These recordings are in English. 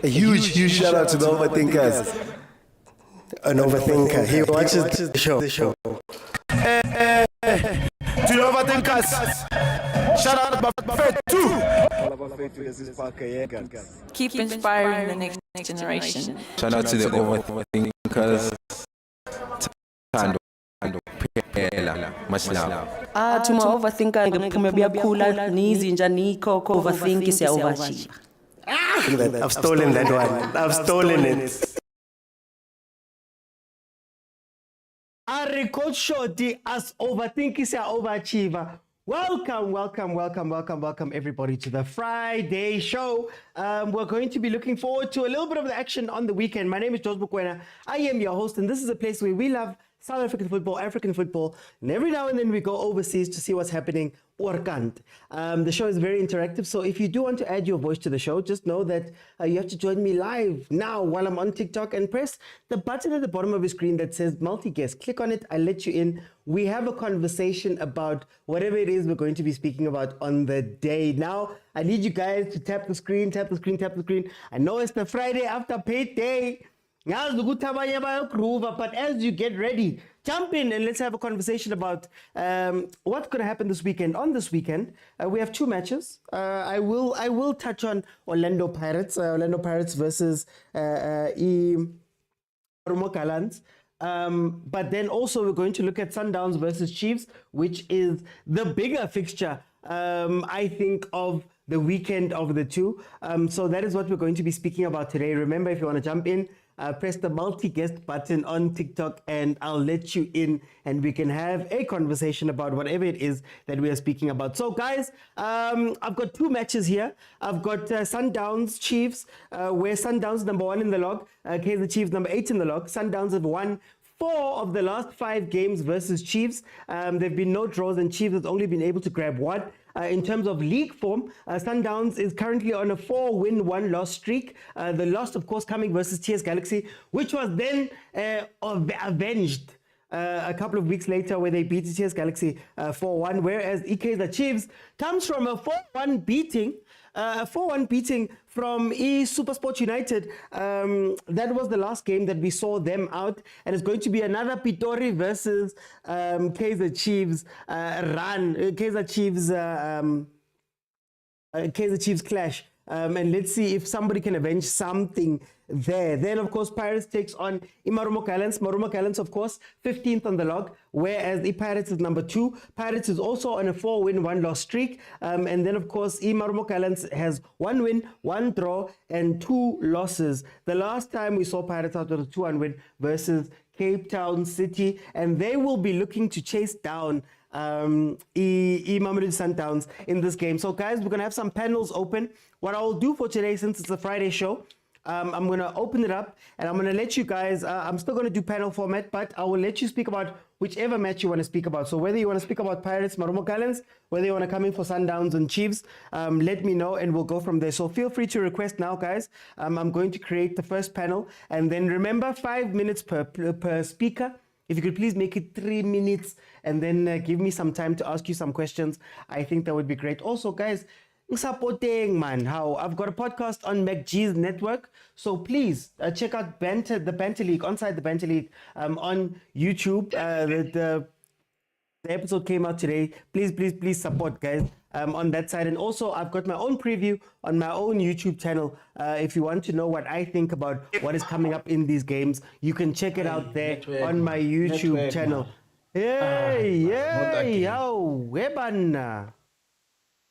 A huge shout out to the overthinkers. An overthinker. He watches the show. To the overthinkers. Shout out to Vert too. Keep inspiring the next generation. Shout out to the overthinkers. Much love. To my overthinker, ngiphume buyakhula nizinja nikho overthink siyaovachiva. I've stolen that one. I've stolen it. Ari Coach Shorty as overthinking siya overachiever. Welcome everybody to the Friday show. We're going to be looking forward to a little bit of the action on the weekend. My name is Mokwena. I am your host, and this is a place where we love South African football, and every now and then we go overseas to see what's happening or can't. The show is very interactive, so if you do want to add your voice to the show, just know that you have to join me live now while I'm on TikTok and press the button at the bottom of your screen that says multi-guest. Click on it, I'll let you in. We have a conversation about whatever it is we're going to be speaking about on the day. Now, I need you guys to tap the screen. I know it's the Friday after payday. But as you get ready, jump in and let's have a conversation about what's going to happen this weekend. On this weekend, we have two matches. I will touch on Orlando Pirates versus Gallants. But then also we're going to look at Sundowns versus Chiefs, which is the bigger fixture, I think, of the weekend of the two. So that is what we're going to be speaking about today. Remember, if you want to jump in, press the multi-guest button on TikTok and I'll let you in and we can have a conversation about whatever it is that we are speaking about. So guys, I've got two matches here. I've got Sundowns Chiefs, where Sundowns number 1 in the log, Kaizer Chiefs number 8 in the log. Sundowns have won 4 of the last 5 games versus Chiefs. There have been no draws and Chiefs has only been able to grab 1. In terms of league form, Sundowns is currently on a 4-win, 1-loss streak. The loss, of course, coming versus TS Galaxy, which was then avenged a couple of weeks later where they beat TS Galaxy 4-1, whereas Kaizer Chiefs comes from a 4-1 beating. From Supersport United. That was the last game that we saw them out, and it's going to be another Pitori versus Kaizer Chiefs Kaizer Chiefs clash. And let's see if somebody can avenge something there. Then, of course, Pirates takes on Marumo Gallants. Marumo Gallants, of course, 15th on the log, whereas the Pirates is number 2. Pirates is also on a 4-win, 1-loss streak. And then, of course, Marumo Gallants has 1 win, 1 draw, and 2 losses. The last time we saw Pirates out of a 2-1 win versus Cape Town City, and they will be looking to chase down mamelodi Sundowns in this game. So guys, we're gonna have some panels open. What I will do for today, since it's a Friday show, I'm gonna open it up and I'm gonna let you guys, I'm still gonna do panel format, but I will let you speak about whichever match you want to speak about. So whether you want to speak about Pirates, Marumo Gallants, whether you want to come in for Sundowns and Chiefs, let me know and we'll go from there. So feel free to request now, guys. I'm going to create the first panel, and then remember, 5 minutes per speaker. If you could please make it 3 minutes and then give me some time to ask you some questions, I think that would be great. Also, guys, supporting, man, how I've got a podcast on MacG's network. So please check out the Banter League, Onside the Banter League on YouTube. The episode came out today. Please support, guys, on that side. And also, I've got my own preview on my own YouTube channel. If you want to know what I think about what is coming up in these games, you can check it out there on my YouTube channel. Hey, yo, webana.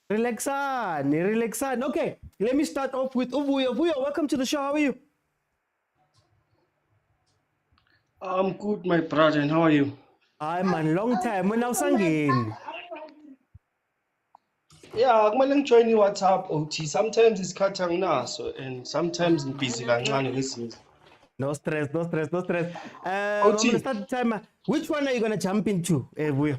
Relaxan. Okay, let me start off with Uvuyo. Uvuyo, welcome to the show. How are you? I'm good, my brother, and how are you? I'm a long time. We're now singing. Yeah, I'm going to join you WhatsApp, OT. Sometimes it's cutting now, and sometimes I'm busy. No stress. OT. I'm going to start the timer. Which one are you going to jump into, Uvuyo?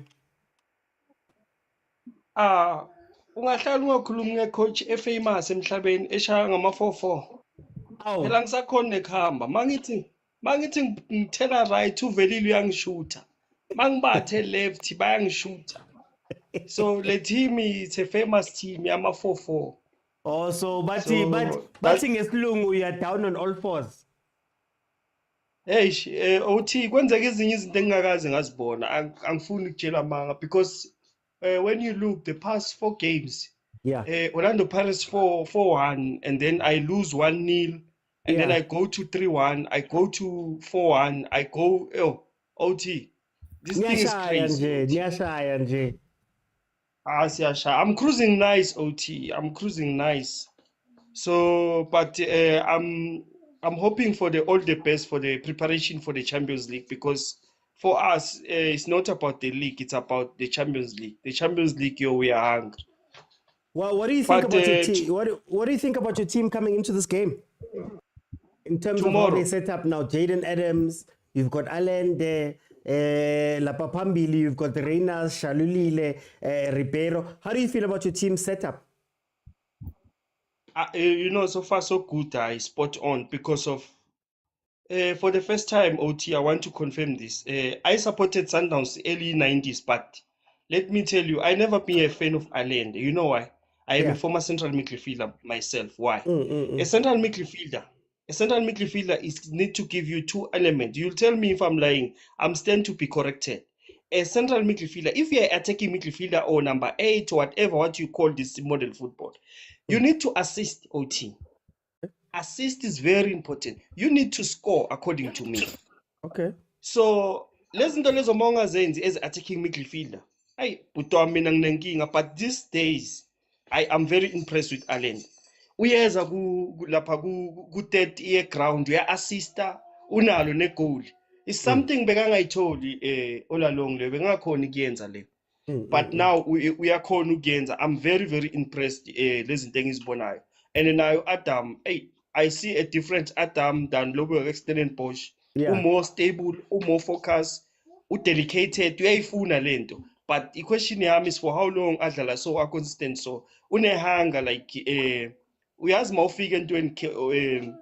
Ungahlala ungakhuluma ngecoach efamous emhlabeni eshaya ngama-4-4. Phela ngisakhona ekuhamba. Mangithi ngithela right uvelile uyangishuta. Mangibathe left bayangishuta. So the team is a famous team, yama 4-4. Oh, so but So ngesilungu you are down on all fours. hey, OT kwenzeka ezinye izinto engingakaze ngazibona angifuni ukutshela amanga because when you look the past 4 games, Yeah. Orlando Pirates 4-1, and then I lose 1-0, and then Yeah. I go to 3-1, I go to 4-1, I go OT. This thing is crazy. OT. Niyashaya nje. Siyashaya. I'm cruising nice, OT. I'm cruising nice. So, but I'm hoping for all the best for the preparation for the Champions League, because for us it's not about the league, it's about the Champions League. The Champions League, we are hungry. Well, what do you think But, about your team? What do you think about your team coming into this game? In terms of how they set up now, Jordaan Adams, you've got Allen there, Lapapambili, you've got Reynas, Shalulile, Ribeiro. How do you feel about your team setup? So far so good, spot on, because of for the first time, OT, I want to confirm this. I supported Sundowns early 90s, but let me tell you, I never been a fan of Allen. You know why? I am a former central midfielder myself. Why? A central midfielder is need to give you 2 elements. You'll tell me if I'm lying. I'm stand to be corrected. A central midfielder, if you're attacking midfielder or number 8 or whatever what you call this model football, you need to assist, OT. Assist is very important. You need to score, according to me. Okay. So lezi zinto lezo mongazenzi as attacking midfielder. But these days I am very impressed with Allen. Uyeza lapha ku 30 year ground, uya assista, unalo ne goal. It's something bekangayitholi all along le bengakhona ukuyenza le. But now uyakhona ukuyenza. I'm very very impressed lezi zinto engizibonayo. And now Adam, I see a different Adam than Lobo Stellenbosch. More stable, more focused, dedicated, uyayifuna lento. But the question yami is for how long adlala so consistent, so unehanga like uyazi mawufika entweni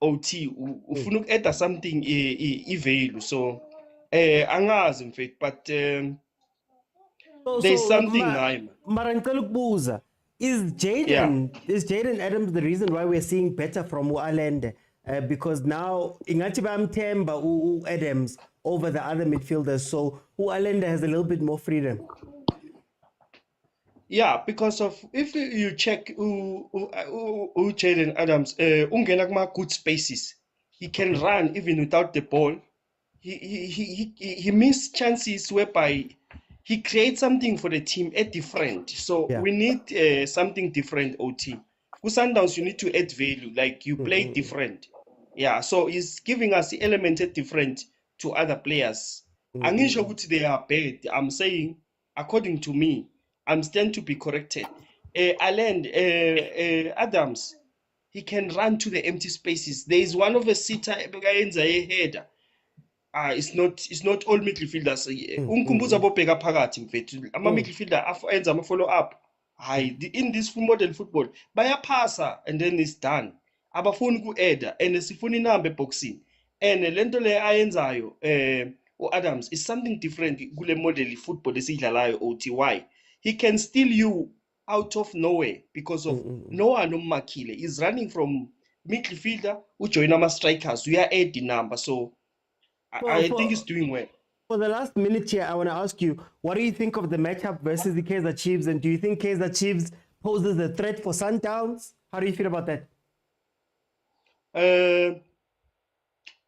OT ufuna uku-add something i-value, so angazi mfethu, but there's something ngayo. Mara ngicela ukubuza, is Jordaan Adams the reason why we're seeing better from Alende? Because now ingathi bayamthemba Adams over the other midfielders, so Alende has a little bit more freedom. Yeah, because of if you check Jordaan Adams, ungena kuma good spaces. He can run even without the ball. He missed chances whereby he creates something for the team at different. So we need something different, OT. With Sundowns, you need to add value, like you play different. Yeah, so he's giving us the element different to other players. Angisho ukuthi they are bad. I'm saying, according to me, I'm stand to be corrected. Adams, he can run to the empty spaces. There is one of a sitter header. It's not all midfielders. Unkumbuza bobheka phakathi mfethu. Ama midfielder enza ama follow up. In this modern football, bayapasa and then it's done. Abafuni ku-add and sifuna inamba eboxing. And lento le ayenzayo Adams is something different kule model football esidlalayo OT. Why? He can steal you out of nowhere because of no one umakile. He's running from midfielder ujoin ama strikers. We are add the number, so I think he's doing well. For the last minute here, I want to ask you, what do you think of the matchup versus the Kaizer Chiefs? And do you think Kaizer Chiefs poses a threat for Sundowns? How do you feel about that?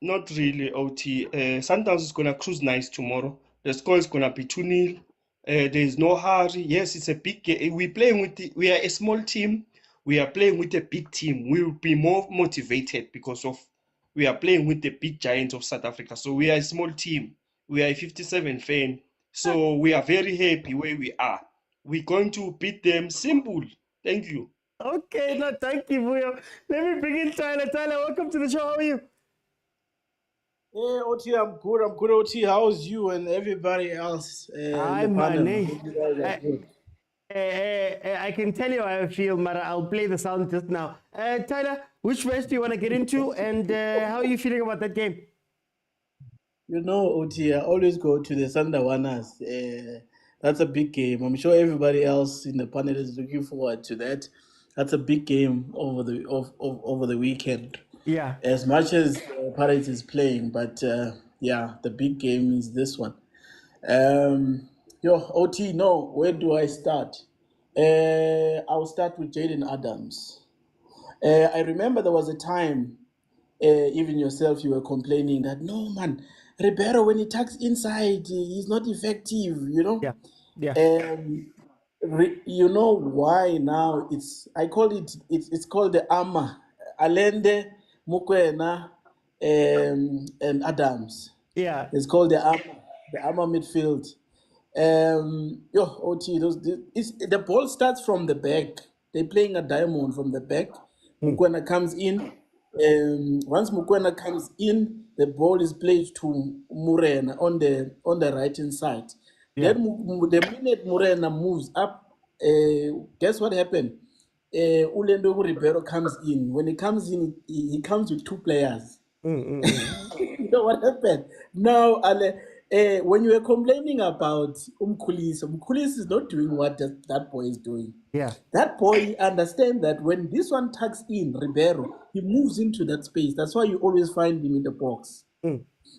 Not really, OT. Sundowns is going to cruise nice tomorrow. The score is going to be 2-0. There is no hurry. Yes, it's a big game. We are a small team. We are playing with a big team. We will be more motivated because of we are playing with the big giants of South Africa. So we are a small team. We are a 57 fan. So we are very happy where we are. We're going to beat them. Simple. Thank you. Okay, no, thank you, Vuyo. Let me bring in Tyler. Tyler, welcome to the show. How are you? Yeah, OT, I'm good. I'm good, OT. How's you and everybody else? I'm I can tell you how I feel, Mara. I'll play the sound just now. Tyler, which race do you want to get into, and how are you feeling about that game? You know, OT, I always go to the Sundowns. That's a big game. I'm sure everybody else in the panel is looking forward to that. That's a big game over over the weekend. Yeah. As much as Pirates is playing, but yeah, the big game is this one. Yo, OT, no, where do I start? I'll start with Jaden Adams. I remember there was a time, even yourself, you were complaining that no man, Ribeiro when he tucks inside, he's not effective. You know, Yeah. Yeah. you know why now? I call it's called the armor. Alende, Mokwena, and Adams. Yeah. It's called the armor midfield. OT, the ball starts from the back. They're playing a diamond from the back. Mokwena comes in. Once Mokwena comes in, the ball is played to Murena on the right hand side. Yeah. Then the minute Murena moves up, guess what happened? Ulendo Ribeiro comes in. When he comes in, he comes with two players. You know what happened? Now, Ale, when you were complaining about Umkulis is not doing what that boy is doing. Yeah. That boy understands that when this one tucks in, Ribeiro, he moves into that space. That's why you always find him in the box.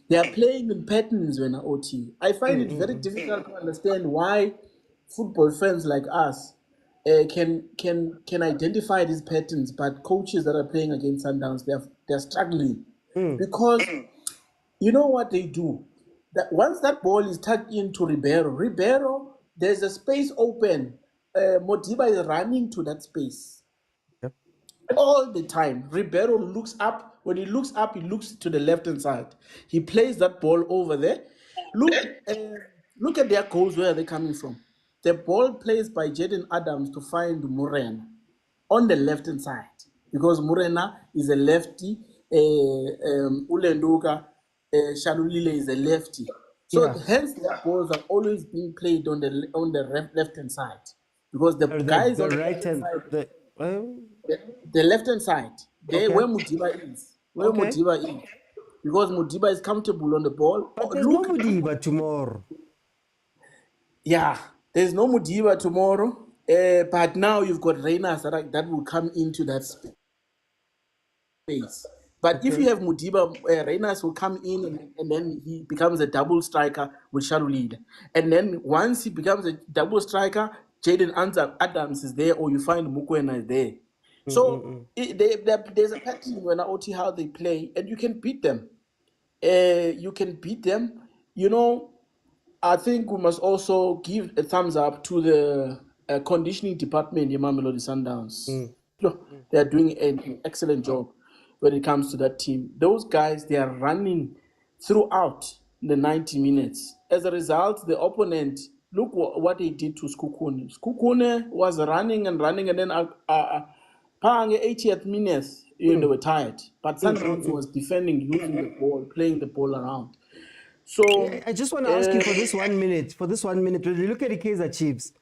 They are playing in patterns when OT. I find it very difficult to understand why football fans like us can identify these patterns, but coaches that are playing against Sundowns, they're struggling because you know what they do. That once that ball is tucked into Ribeiro, there's a space open. Modiba is running to that space all the time. Ribeiro looks up. When he looks up, he looks to the left hand side. He plays that ball over there. Look at their goals. Where are they coming from? The ball plays by Jaden Adams to find Murena on the left hand side because Murena is a lefty. Ulenduka Shalulile is a lefty. So hence their balls are always being played on the left hand side because the guys on the right hand side, the left hand side, where Mudiba is, because Mudiba is comfortable on the ball. But there's no Mudiba tomorrow. Yeah, there's no Mudiba tomorrow. But now you've got Reyners that will come into that space. But if you have Mudiba, Reyners will come in and then he becomes a double striker with Shalulile. And then once he becomes a double striker, Jaden Adams is there, or you find Mokwena is there. So there's a pattern when I OT how they play, and you can beat them. You know, I think we must also give a thumbs up to the conditioning department in Mamelodi Sundowns. They're doing an excellent job when it comes to that team. Those guys, they are running throughout the 90 minutes. As a result, the opponent, look what they did to Skukune. Skukune was running, and then 80th minute, they were tired. But Sundowns was defending, using the ball, playing the ball around. So I just want to ask you for this 1 minute. When you look at the Kaizer Chiefs,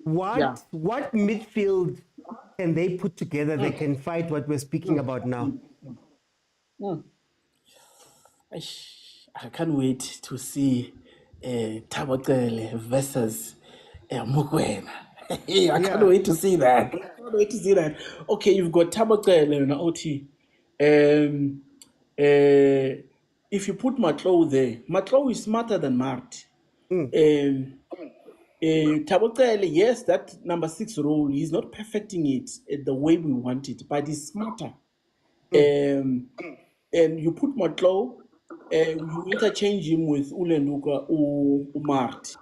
what midfield can they put together that can fight what we're speaking about now? I can't wait to see Tabakele versus Mokwena. I can't wait to see that. Okay, you've got Tabakele and OT. If you put Matlow there, Matlow is smarter than Mart. Tabakele, yes, that number 6 role, he's not perfecting it the way we want it, but he's smarter. And you put Matlow, you interchange him with Ulenduka or Mart.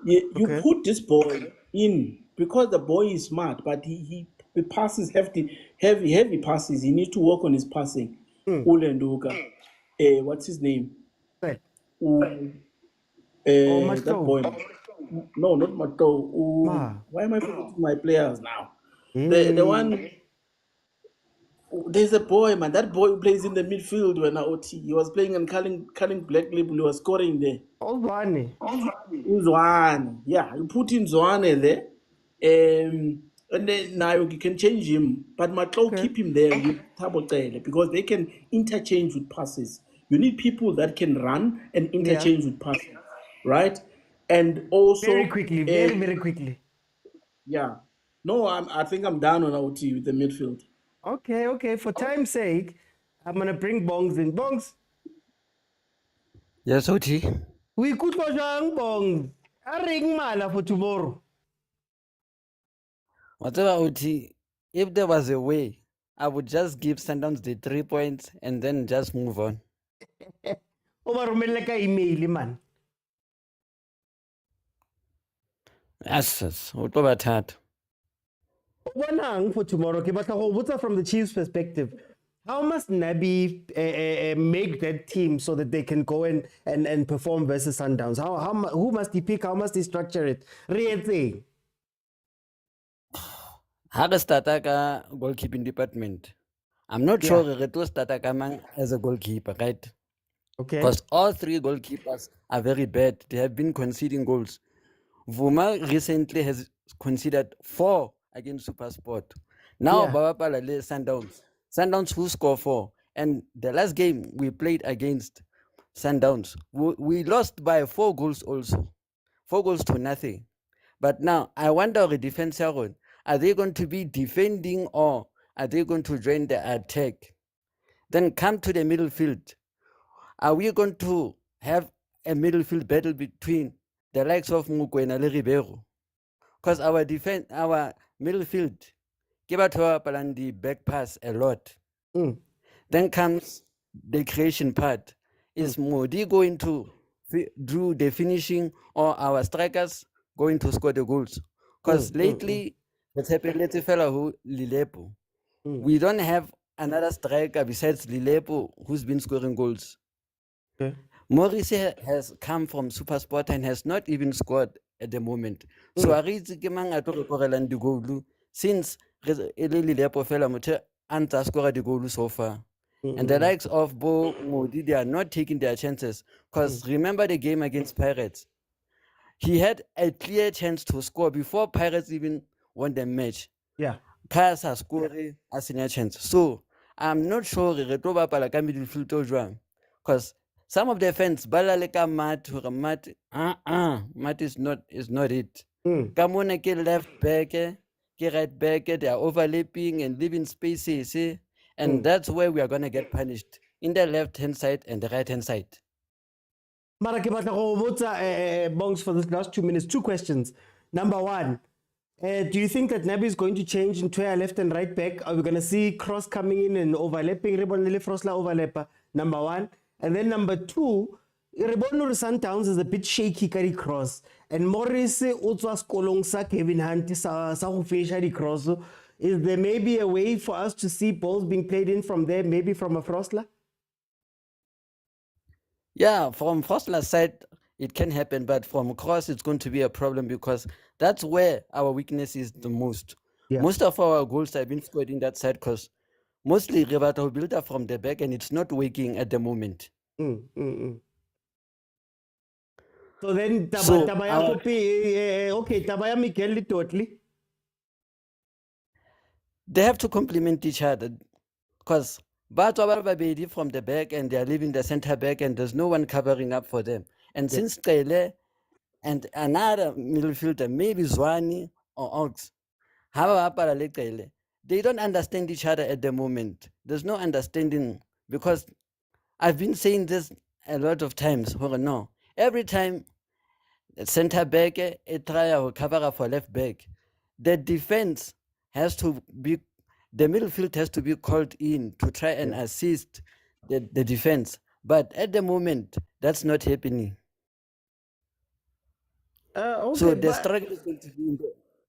You put this boy in because the boy is smart, but he passes heavy passes. He needs to work on his passing. Ulenduka. What's his name? Right. That boy. No, not Mato. Why am I forgetting my players now? The one. There's a boy, man. That boy who plays in the midfield when OT. He was playing and Culling Black Label. He was scoring there. Zwane. Yeah, you put in Zwane there. And then now you can change him. But Matlo, keep him there with Tabotele because they can interchange with passes. You need people that can run and interchange with passes. Right? And also... Very quickly. Yeah. No, I think I'm down on OT with the midfield. Okay. For time's sake, I'm gonna bring Bongs in. Bongs, Yes, Oti. we could go down Bongs. A ring mala for tomorrow. Whatever, Oti, if there was a way, I would just give Sundowns the 3 points and then just move on. Over Melaka email, man. Yes, what about that? One hang for tomorrow. Okay, but what's from the Chiefs' perspective? How must Nabi make that team so that they can go and perform versus Sundowns? Who must he pick? How must he structure it? Really? How start a goalkeeping department? I'm not sure it will start as a goalkeeper, right? Okay. Because all 3 goalkeepers are very bad. They have been conceding goals. Vuma recently has conceded 4 against Supersport. Now, Baba Palale Sundowns. Sundowns who score 4. And the last game we played against Sundowns, we lost by 4 goals also. 4 goals to nothing. But now, I wonder our defense, are they going to be defending or are they going to join the attack? Then come to the middle field. Are we going to have a middle field battle between the likes of Mokwena and Ribeiro? Because our defense, our middle field, give out the back pass a lot. Then comes the creation part. Is Modi going to do the finishing or our strikers going to score the goals? Because lately, what's happened, let's fella who Lilepo. We don't have another striker besides Lilepo who's been scoring goals. Okay. Morrissey has come from Supersport and has not even scored at the moment. So Arizi Gemang Atoreland the goal since Lilepo fella Mote Anta scored the goal so far. And the likes of Bo Modi, they are not taking their chances. Because remember the game against Pirates? He had a clear chance to score before Pirates even won the match. Yeah. Kaizer scored a senior chance. So I'm not sure because some of the fans balaleka mat is not it. Kamona ke left back, ke right back, they are overlapping and leaving spaces. And that's where we are gonna get punished in the left-hand side and the right-hand side. Marake Bongs for the last 2 minutes. 2 questions. Number 1, do you think that Nabi is going to change into a left and right back? Are we going to see Cross coming in and overlapping? Overlapper. Number 1. And then number 2, Sundowns is a bit shaky carry Cross. And Morris also skolong sa Kevin Hunt sa finish the cross. Is there maybe a way for us to see balls being played in from there, maybe from a Frostler? Yeah, from Frostler's side, it can happen, but from Cross, it's going to be a problem because that's where our weakness is the most. Yeah. Most of our goals have been scored in that side because mostly Rivato built up from the back and it's not working at the moment. So then, Tabaya Miguel totally. They have to complement each other because Bato from the back and they are leaving the center back and there's no one covering up for them. And since Kele and another midfielder, maybe Zwani or Ox, they don't understand each other at the moment. There's no understanding because I've been saying this a lot of times. No, every time center back, a try or cover for left back, the defense has to be, the midfield has to be called in to try and assist the defense. But at the moment, that's not happening. So the struggle is going to be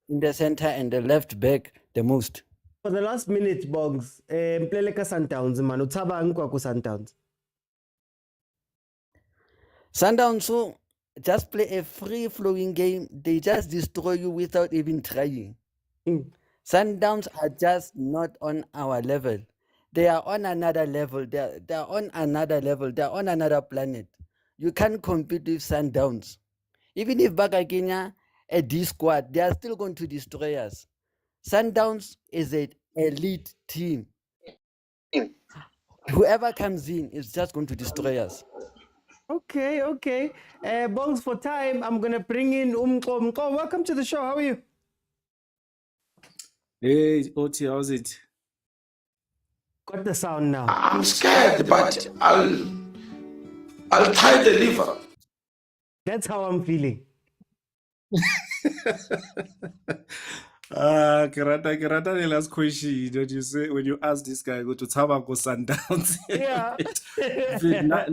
in the center and the left back the most. For the last minute, Bogs, Mpleleka Sundowns, man, Utaba Nkwaku Sundowns. Sundowns, so just play a free-flowing game. They just destroy you without even trying. Sundowns are just not on our level. They are on another level. They are on another level. They are on another planet. You can't compete with Sundowns. Even if Bagagina a D squad, they are still going to destroy us. Sundowns is an elite team. Whoever comes in is just going to destroy us. Okay. Bongs, for time, I'm going to bring in Umko. Umko, welcome to the show. How are you? Hey, Oti, how's it? Got the sound now. I'm scared, but I'll try the liver. That's how I'm feeling. Ke rata the last question that you say when you ask this guy go to Tshaba go Sundowns. Yeah. Na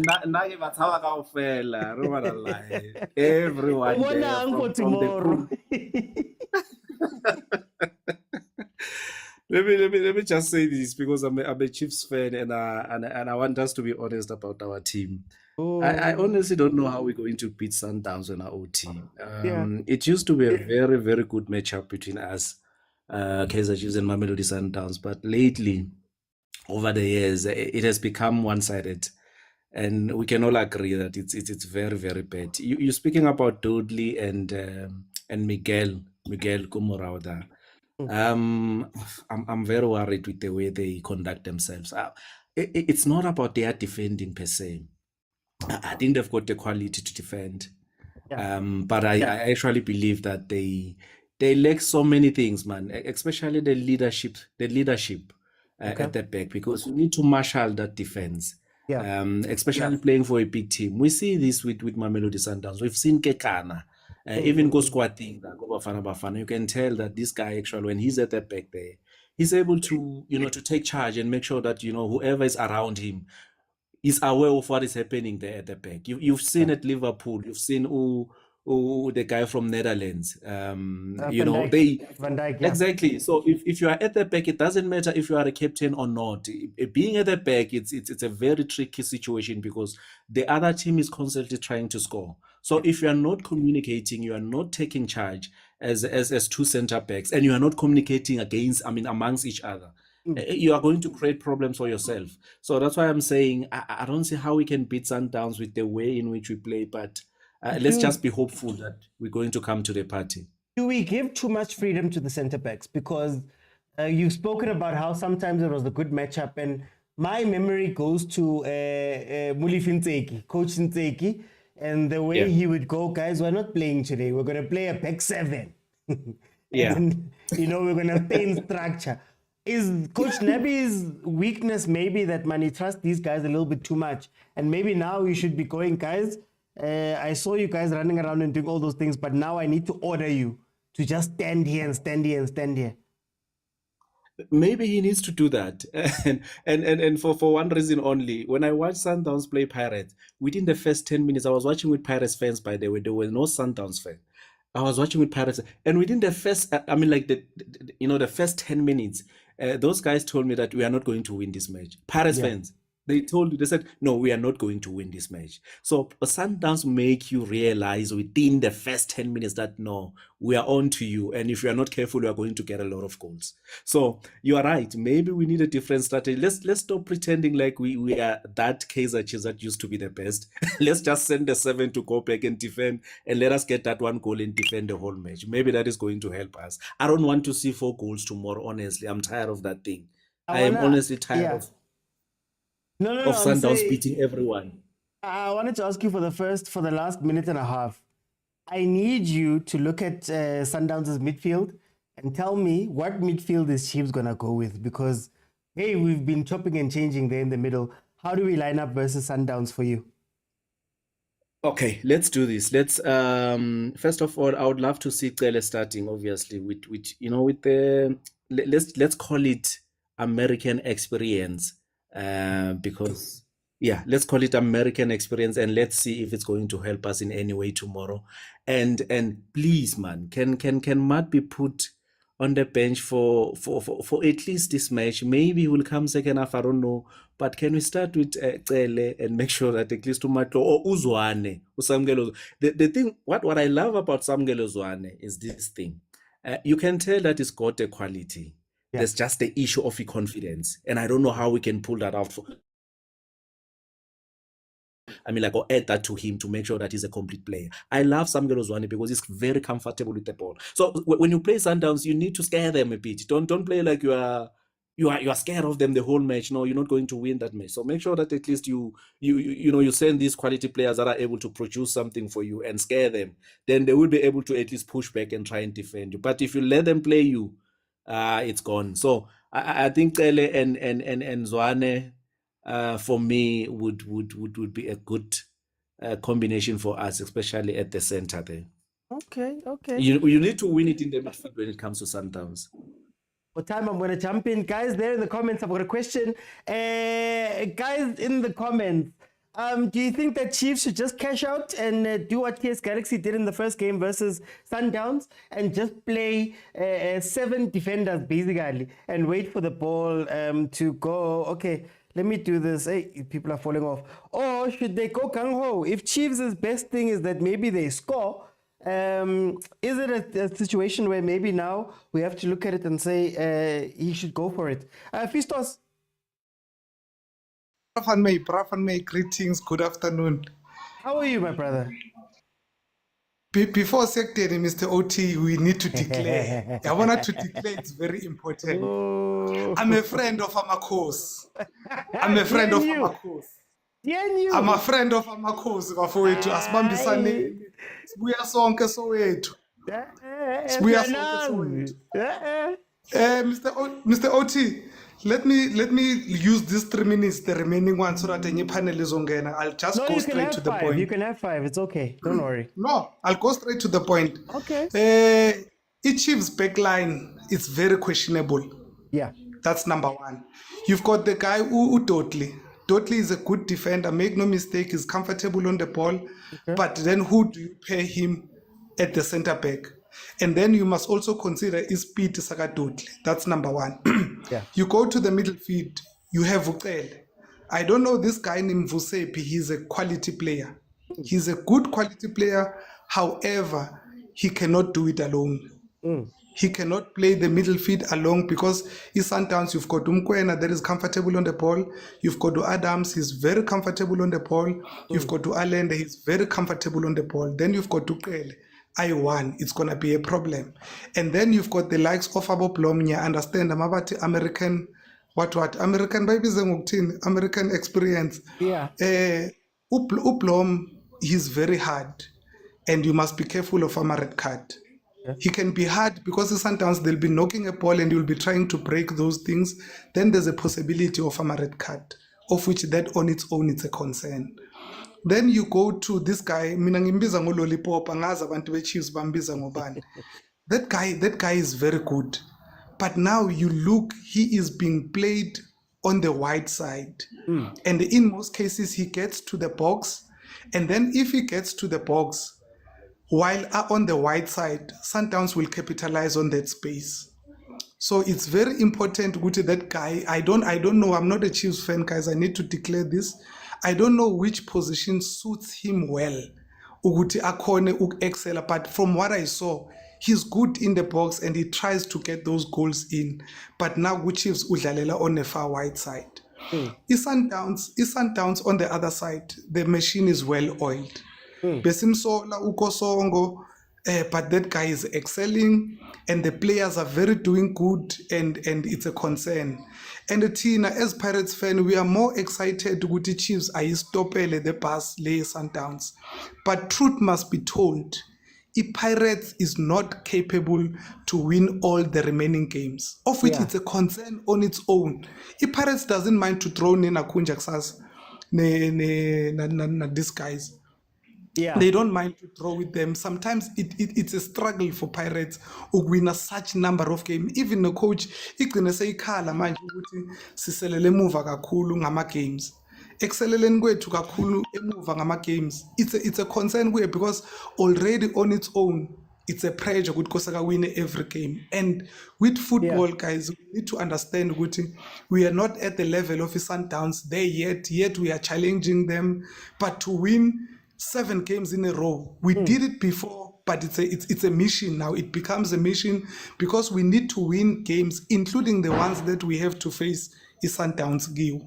ke ba tshaba kaofela, re wanna lie. Everyone Bona there uncle from the tomorrow. Let me just say this because I'm a Chiefs fan and I want us to be honest about our team. I honestly don't know how we're going to beat Sundowns on our OT. It used to be a very, very good matchup between us, Kaizer Chiefs and Mamelodi Sundowns, but lately, over the years, it has become one-sided, and we can all agree that it's very, very bad. You're speaking about Dudley and Miguel Kumurauda. I'm very worried with the way they conduct themselves. It's not about their defending per se. I think they've got the quality to defend. But I actually believe that they lack so many things, man, especially the leadership at the back, because you need to marshal that defense. Especially playing for a big team. We see this with Mamelodi Sundowns. We've seen Kekana. Even go squatting, go bafana. You can tell that this guy actually, when he's at the back there, he's able to, to take charge and make sure that, whoever is around him is aware of what is happening there at the back. You've seen at Liverpool, you've seen the guy from Netherlands. Van Dijk, exactly. So if you are at the back, it doesn't matter if you are a captain or not. Being at the back, it's a very tricky situation because the other team is constantly trying to score. So if you are not communicating, you are not taking charge as two center backs, and you are not communicating amongst each other, you are going to create problems for yourself. So that's why I'm saying I don't see how we can beat Sundowns with the way in which we play, but let's just be hopeful that we're going to come to the party. Do we give too much freedom to the centre backs? Because you've spoken about how sometimes it was a good matchup, and my memory goes to Coach Ntseki, and the way he would go, guys, we're not playing today. We're going to play a back seven. And, we're going to stay in structure. Is Coach Nabi's weakness maybe that he trusts these guys a little bit too much? And maybe now you should be going, guys, I saw you guys running around and doing all those things, but now I need to order you to just stand here and stand here and stand here. Maybe he needs to do that. and for one reason only. When I watched Sundowns play Pirates, within the first 10 minutes, I was watching with Pirates fans, by the way. There were no Sundowns fans. I was watching with Pirates, and within the first, the first 10 minutes, those guys told me that we are not going to win this match. Pirates fans, they said, no, we are not going to win this match. So Sundowns make you realize within the first 10 minutes that, no, we are on to you. And if you are not careful, we are going to get a lot of goals. So you are right. Maybe we need a different strategy. Let's stop pretending like we are that Kaizer Chiefs that used to be the best. Let's just send the 7 to go back and defend, and let us get that one goal and defend the whole match. Maybe that is going to help us. I don't want to see 4 goals tomorrow, honestly. I'm tired of that thing. I am honestly tired of Sundowns beating everyone. I wanted to ask you for the last minute and a half. I need you to look at Sundowns' midfield and tell me what midfield is Chiefs going to go with, because, hey, we've been chopping and changing there in the middle. How do we line up versus Sundowns for you? Okay, let's do this. Let's first of all, I would love to see Cele starting, obviously, with the let's call it American experience. Because let's call it American experience, and let's see if it's going to help us in any way tomorrow. And please, man, can Matt be put on the bench for at least this match? Maybe he will come second half, I don't know. But can we start with Cele and make sure that at least to Matlo or Uzwane or Samgelo? The thing, what I love about Samgelo Zwane is this thing. You can tell that it's got a quality. There's just the issue of confidence. And I don't know how we can pull that out. Or add that to him to make sure that he's a complete player. I love Samgelo Zwane because he's very comfortable with the ball. So when you play Sundowns, you need to scare them a bit. Don't play like you are scared of them the whole match. No, you're not going to win that match. So make sure that at least you send these quality players that are able to produce something for you and scare them. Then they will be able to at least push back and try and defend you. But if you let them play you, it's gone. So I think Cele and Zwane, for me, would be a good combination for us, especially at the center there. Okay. You need to win it in the midfield when it comes to Sundowns. For time, I'm going to jump in. Guys, there in the comments, I've got a question. Guys, in the comments, do you think that Chiefs should just cash out and do what KS Galaxy did in the first game versus Sundowns and just play 7 defenders, basically, and wait for the ball to go? Okay, let me do this. Hey, people are falling off. Or should they go gung-ho? If Chiefs' best thing is that maybe they score, is it a situation where maybe now we have to look at it and say he should go for it? Fistos. Prof and May, greetings, good afternoon. How are you, my brother? Before Secretary, Mr. OT, we need to declare. I want to declare it's very important. I'm a friend of Amakos. I'm a friend of Amakos. I'm a friend of Amakos. Bafowethu asibambisane. Sibuya sonke Soweto. Sibuya sonke Soweto. Mr. OT, let me use these 3 minutes, the remaining one, so that any panel is on. I'll just go straight to the point. You can have 5. It's okay. Don't worry. No, I'll go straight to the point. Okay. Each Chiefs backline is very questionable. Yeah. That's number 1. You've got the guy Dodley. Dodley is a good defender. Make no mistake, he's comfortable on the ball. Okay. But then who do you pair him at the center back? And then you must also consider is Pete Sakadodli. That's number 1. Yeah. You go to the middle field, you have Vucele. I don't know this guy named Motsepe. He's a quality player. He's a good quality player. However, he cannot do it alone. He cannot play the middle field alone because in Sundowns you've got Mokwena that is comfortable on the ball. You've got Adams, he's very comfortable on the ball. You've got Allende, he's very comfortable on the ball. Then you've got Tuqele. I1, it's going to be a problem. And then you've got the likes of Abo Blomnya, understand, American, American babies and American experience. Yeah. Ublom, he's very hard, and you must be careful of a red card. Yeah. He can be hard because sometimes they'll be knocking a ball and you'll be trying to break those things. Then there's a possibility of a red card, of which that on its own is a concern. Then you go to this guy, mina ngimbiza ngolollipop, angazi abantu beChiefs bambiza ngobani. That guy is very good. But now you look, he is being played on the wide side. And in most cases, he gets to the box. And then if he gets to the box, while on the wide side, Sundowns will capitalize on that space. So it's very important to that guy. I don't know. I'm not a Chiefs fan, guys. I need to declare this. I don't know which position suits him well. But from what I saw, he's good in the box and he tries to get those goals in. But now Chiefs udlalela on the far wide side. Sundowns on the other side, the machine is well oiled. Besimsola ukosongo, but that guy is excelling and the players are very doing good and it's a concern. And Tina, as Pirates fan, we are more excited with the Chiefs. I stopele the pass lay Sundowns. But truth must be told, if Pirates is not capable to win all the remaining games, of which it's a concern on its own. If Pirates doesn't mind to throw in a Kunjaksas, these guys. Yeah. They don't mind to throw with them. Sometimes it's a struggle for Pirates to win such number of games. Even the coach, he can say, "Kala manje ukuthi siselele emuva kakhulu ngama games." Exceleleni kwethu kakhulu emuva ngama games. It's a concern because already on its own, it's a pressure ukuthi kosaka win every game. And with football, guys, we need to understand ukuthi we are not at the level of Sundowns there yet. Yet we are challenging them, but to win 7 games in a row. We did it before, but it's a mission now. It becomes a mission because we need to win games, including the ones that we have to face is Sundowns Giu.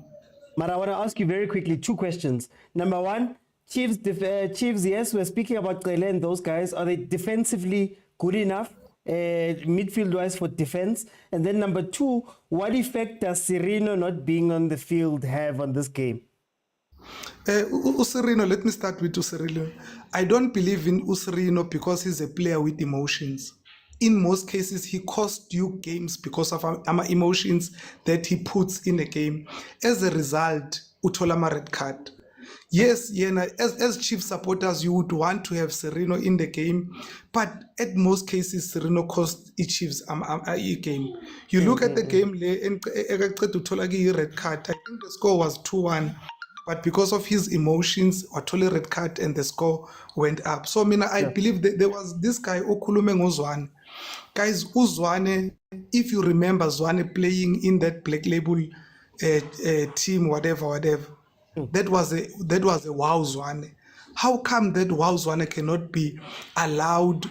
But I want to ask you very quickly 2 questions. Number 1, Chiefs, yes, we're speaking about Cele and those guys. Are they defensively good enough, midfield-wise for defense? And then number 2, what effect does Serino not being on the field have on this game? Usirino, let me start with Usirino. I don't believe in Usirino because he's a player with emotions. in most cases, he cost you games because of our emotions that he puts in the game. As a result, utolama red card. Yes, as Chief supporters, you would want to have Sereno in the game, but at most cases, Sereno cost Chiefs a game. You look at the game, red card. I think the score was 2-1. But because of his emotions, Watole red card and the score went up. So I believe that there was this guy, Okulume Ngozwane. Guys, Uzwane, if you remember Zwane playing in that Black Label team, whatever. That was a wow Zwane. How come that wow Zwane cannot be allowed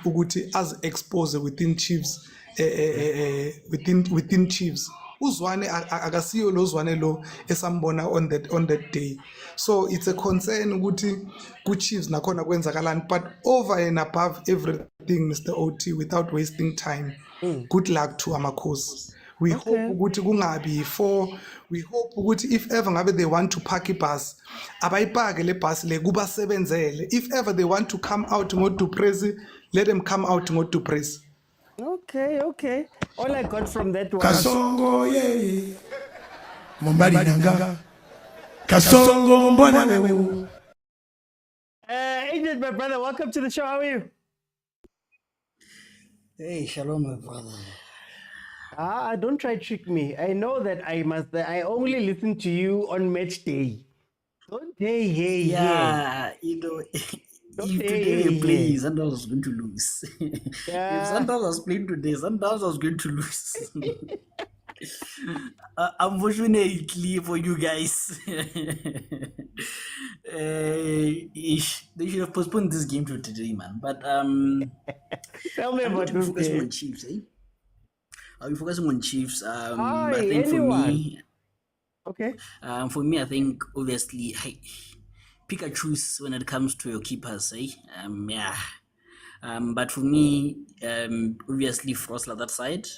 as exposure within Chiefs? Within Chiefs. Uzwane akasiyo lo Zwane lo esambona on that day. So it's a concern ukuthi ku Chiefs nakhona kwenzakalani, but over and above everything, Mr. OT, without wasting time, good luck to Amakhosi. We hope ukuthi kungabi for, we hope ukuthi if ever ngabe they want to park ibus, abayipake le bus le kubasebenzele. If ever they want to come out to press, let them come out to press. Okay. All I got from that was Kasongo ye. Mombali nanga. Kasongo mbona wewe. Agent, my brother, welcome to the show. How are you? Hey, shalom, my brother. Don't try to trick me. I know that I only listen to you on match day. Don't hey. You know, if today we play, Sundowns was going to lose. If Sundowns was playing today, Sundowns was going to lose. Unfortunately for you guys, they should have postponed this game to today, man. But tell me about this game. On Chiefs, eh? Are we focusing on Chiefs? I think for me, I think obviously, pick and choose when it comes to your keepers, eh? But for me, obviously Frosla that side.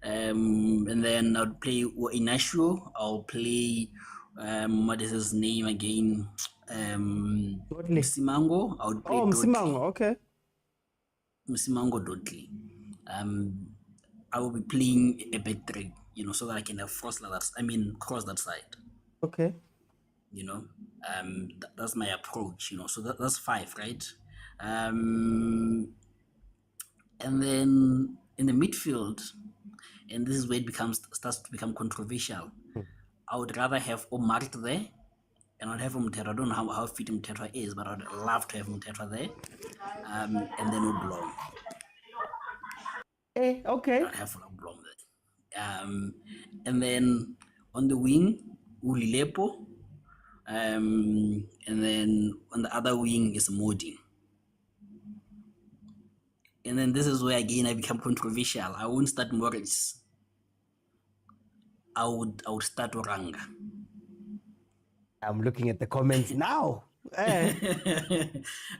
And then I'll play Inacio. I'll play what is his name again? Msimango. I would play Msimango, okay. Msimango Dodley. I will be playing a back three, so that I can have cross that side. Okay. That's my approach, so that's 5, right? And then in the midfield, and this is where it starts to become controversial. I would rather have Omar there, and I'd have Mutera. I don't know how fit Mutera is, but I'd love to have Mutera there, and then Oblong. Okay. I'd have Oblong there, and then on the wing, Ulilepo, and then on the other wing is Modi. And then this is where again I become controversial. I won't start Morris. I would start Oranga. I'm looking at the comments now. Okay,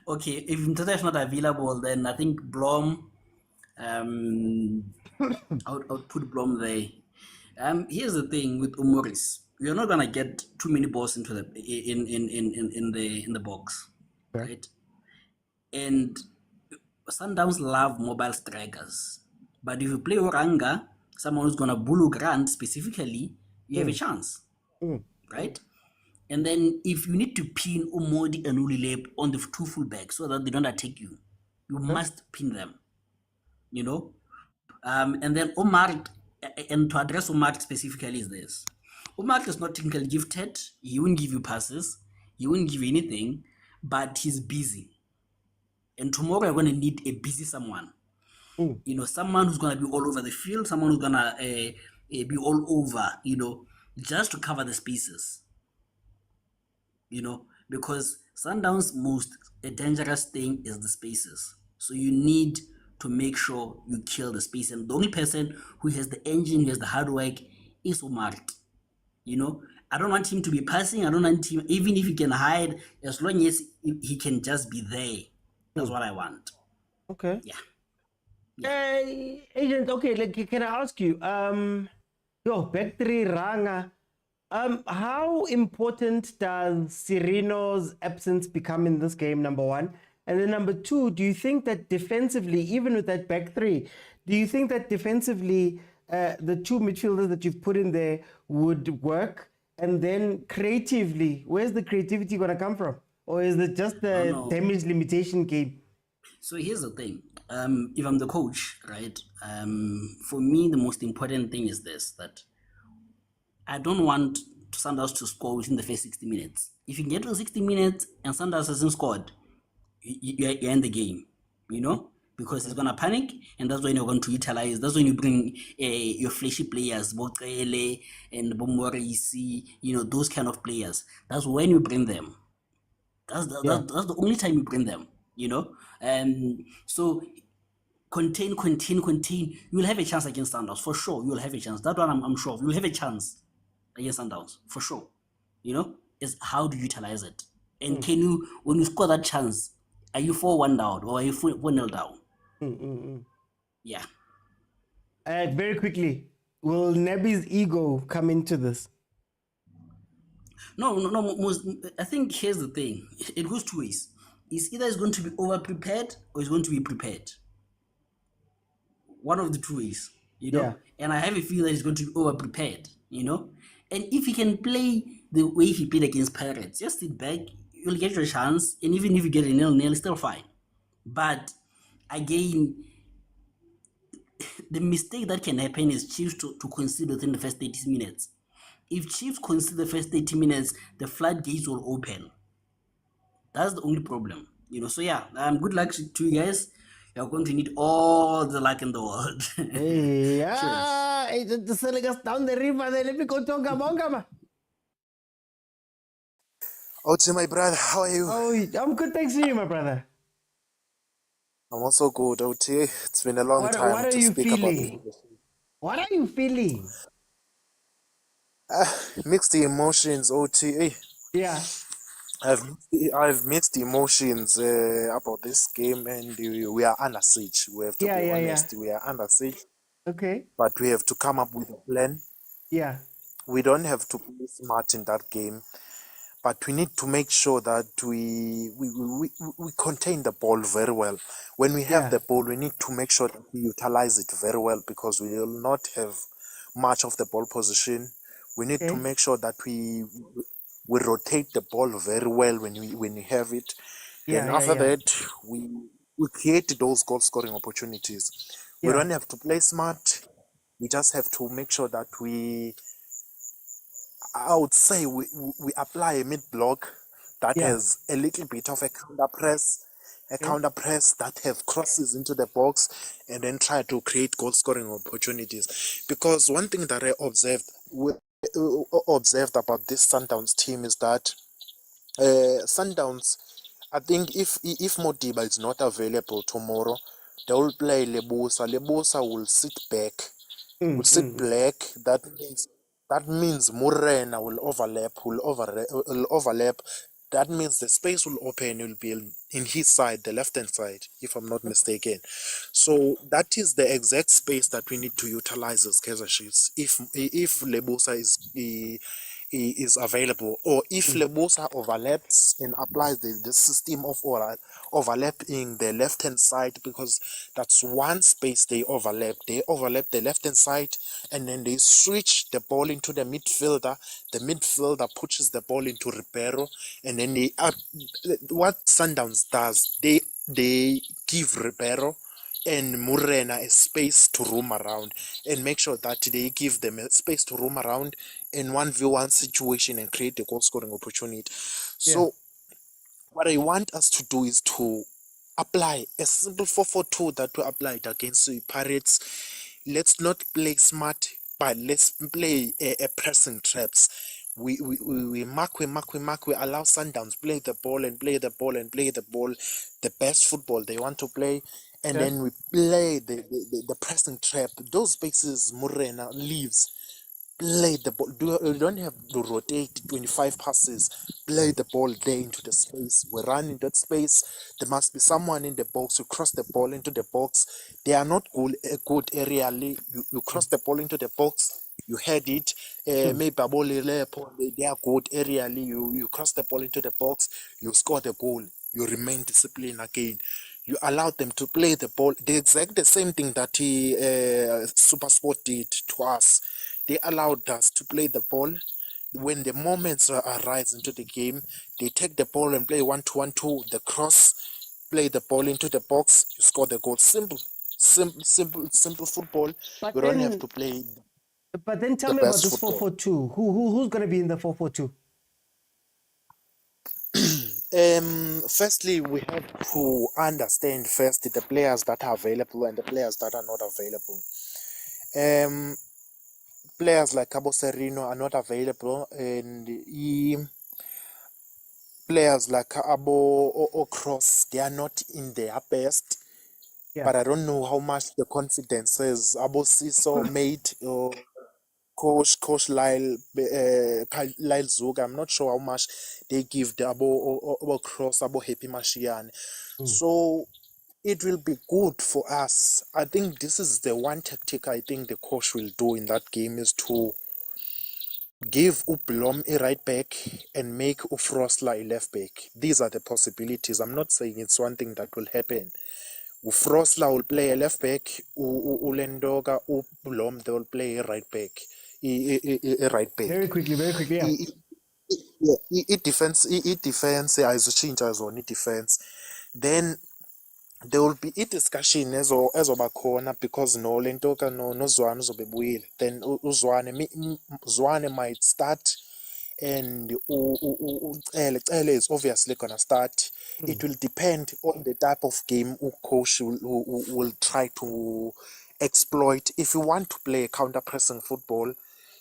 if Mtata is not available, then I think Blom. I would put Blom there. Here's the thing with Umoris. You're not gonna get too many balls into the in the box, right? And Sundowns love mobile strikers, but if you play Oranga, someone who's gonna bully Grant specifically, you have a chance, right? And then if you need to pin Umodi and Ulilep on the 2 fullbacks so that they don't attack you, you must pin them, and then Omar, and to address Omar specifically is this: Omar is not technically gifted. He won't give you passes. He won't give you anything, but he's busy. And tomorrow you're going to need a busy someone. Someone who's going to be all over the field, someone who's going to be all over, just to cover the spaces. Because Sundowns' most dangerous thing is the spaces. So you need to make sure you kill the space. And the only person who has the engine, who has the hard work, is Omar. I don't want him to be passing. I don't want him, even if he can hide, as long as he can just be there. That's what I want. Okay. Yeah. Agent, okay, can I ask you, Battery Ranga, how important does Sireno's absence become in this game, number one? And then number two, do you think that defensively, even with that back three, Do you think that defensively, the two midfielders that you've put in there would work? And then creatively, where's the creativity going to come from? Or is it just the No. damage limitation game? So here's the thing. If I'm the coach, right, for me, the most important thing is this, that I don't want Sundowns to score within the first 60 minutes. If you get to 60 minutes and Sundowns hasn't scored, you're in the game, you know, because it's going to panic, and that's when you're going to utilize. That's when you bring your flashy players, Botrele and Bomorisi, you know, those kind of players. That's when you bring them. That's the only time you bring them, you know. So contain. You'll have a chance against Sundowns, for sure. You'll have a chance. That one I'm sure of. You'll have a chance against Sundowns, for sure. You know, is how do you utilize it? And can you, when you score that chance, are you 4-1 down or are you 4-0 down? Yeah. Very quickly, will Nebi's ego come into this? No. I think here's the thing. It goes two ways. It's either it's going to be over prepared or it's going to be prepared. One of the two ways, you know. Yeah. And I have a feeling that he's going to be over prepared, you know. And if he can play the way he played against Pirates, just sit back, you'll get your chance. And even if you get a 0-0, it's still fine. But again, the mistake that can happen is Chiefs to concede within the first 30 minutes. If Chiefs concede the first 30 minutes, the floodgates will open. That's the only problem, you know. So yeah, good luck to you guys. You're going to need all the luck in the world. Hey, just selling us down the river. Then let me go to Ngabonga. Oti, my brother, how are you? Oh, I'm good, thanks to you, my brother. I'm also good, Oti. It's been a long time What are to you speak feeling? about it. What are you feeling? Mixed emotions, Oti. Yeah. I've mixed emotions about this game, and we are under siege. We have to be honest. We are under siege. Okay. But we have to come up with a plan. Yeah. We don't have to play smart in that game, but we need to make sure that we contain the ball very well. When we have the ball, we need to make sure that we utilize it very well, because we will not have much of the ball position. We need to make sure that we rotate the ball very well when we have it. Then after that, we create those goal scoring opportunities. We don't have to play smart. We just have to make sure that I would say we apply a mid block that has a little bit of a counter press that have crosses into the box, and then try to create goal scoring opportunities. Because one thing that I observed about this Sundowns team is that Sundowns, I think if Modiba is not available tomorrow, they will play Lebusa. Lebusa will sit back, black. That means Morena will overlap. That means the space will open. Will be in his side, the left hand side, if I'm not mistaken. So that is the exact space that we need to utilize as Kaizer Chiefs. If Lebusa is available, or if Lebusa overlaps and applies the system of overlapping the left hand side, because that's one space they overlap the left hand side, and then they switch the ball into the midfielder pushes the ball into Ribeiro, and then what Sundowns does, they give Ribeiro and Morena a space to roam around, and make sure that they give them a space to roam around in 1v1 situation and create a goal scoring opportunity. So what I want us to do is to apply a simple 4-4-2 that we applied against the Pirates. Let's not play smart, but let's play a pressing traps. We mark, we allow Sundowns play the ball, the best football they want to play, and then we play the pressing trap. Those spaces Morena leaves. Play the ball. You don't have to rotate 25 passes. Play the ball there into the space. We run in that space. There must be someone in the box. You cross the ball into the box. They are not good aerially. You cross the ball into the box. You head it. Maybe they are good aerially. You cross the ball into the box. You score the goal. You remain disciplined again. You allowed them to play the ball. The same thing that Supersport did to us. They allowed us to play the ball. When the moments arise into the game, they take the ball and play 1-2-1-2, the cross, play the ball into the box, you score the goal. Simple football. But We don't have to play. But then tell the me about best this football. 4-4-2. Who's going to be in the 4-4-2? Firstly, we have to understand first the players that are available and the players that are not available. Players like Cabo Serino are not available, and players like Abo Cross, they are not in their best. Yeah. But I don't know how much the confidence is. Abo Siso made Coach Lyle Zuga. I'm not sure how much they give the Abo Cross, Abo Happy Mashiane. So it will be good for us. I think this is the one tactic I think the coach will do in that game is to give Ublom a right back and make Ufrosla a left back. These are the possibilities. I'm not saying it's one thing that will happen. Ufrosla will play a left back, Ulendoga, Ublom, they will play a right back. A right back. Very quickly, yeah. It defense, defense. Then there will be a discussion ezobakhona because no lentoka no Zwane uzobebuyile. Then Zwane might start and Cele is obviously gonna start. It will depend on the type of game coach will try to exploit. If you want to play counter pressing football,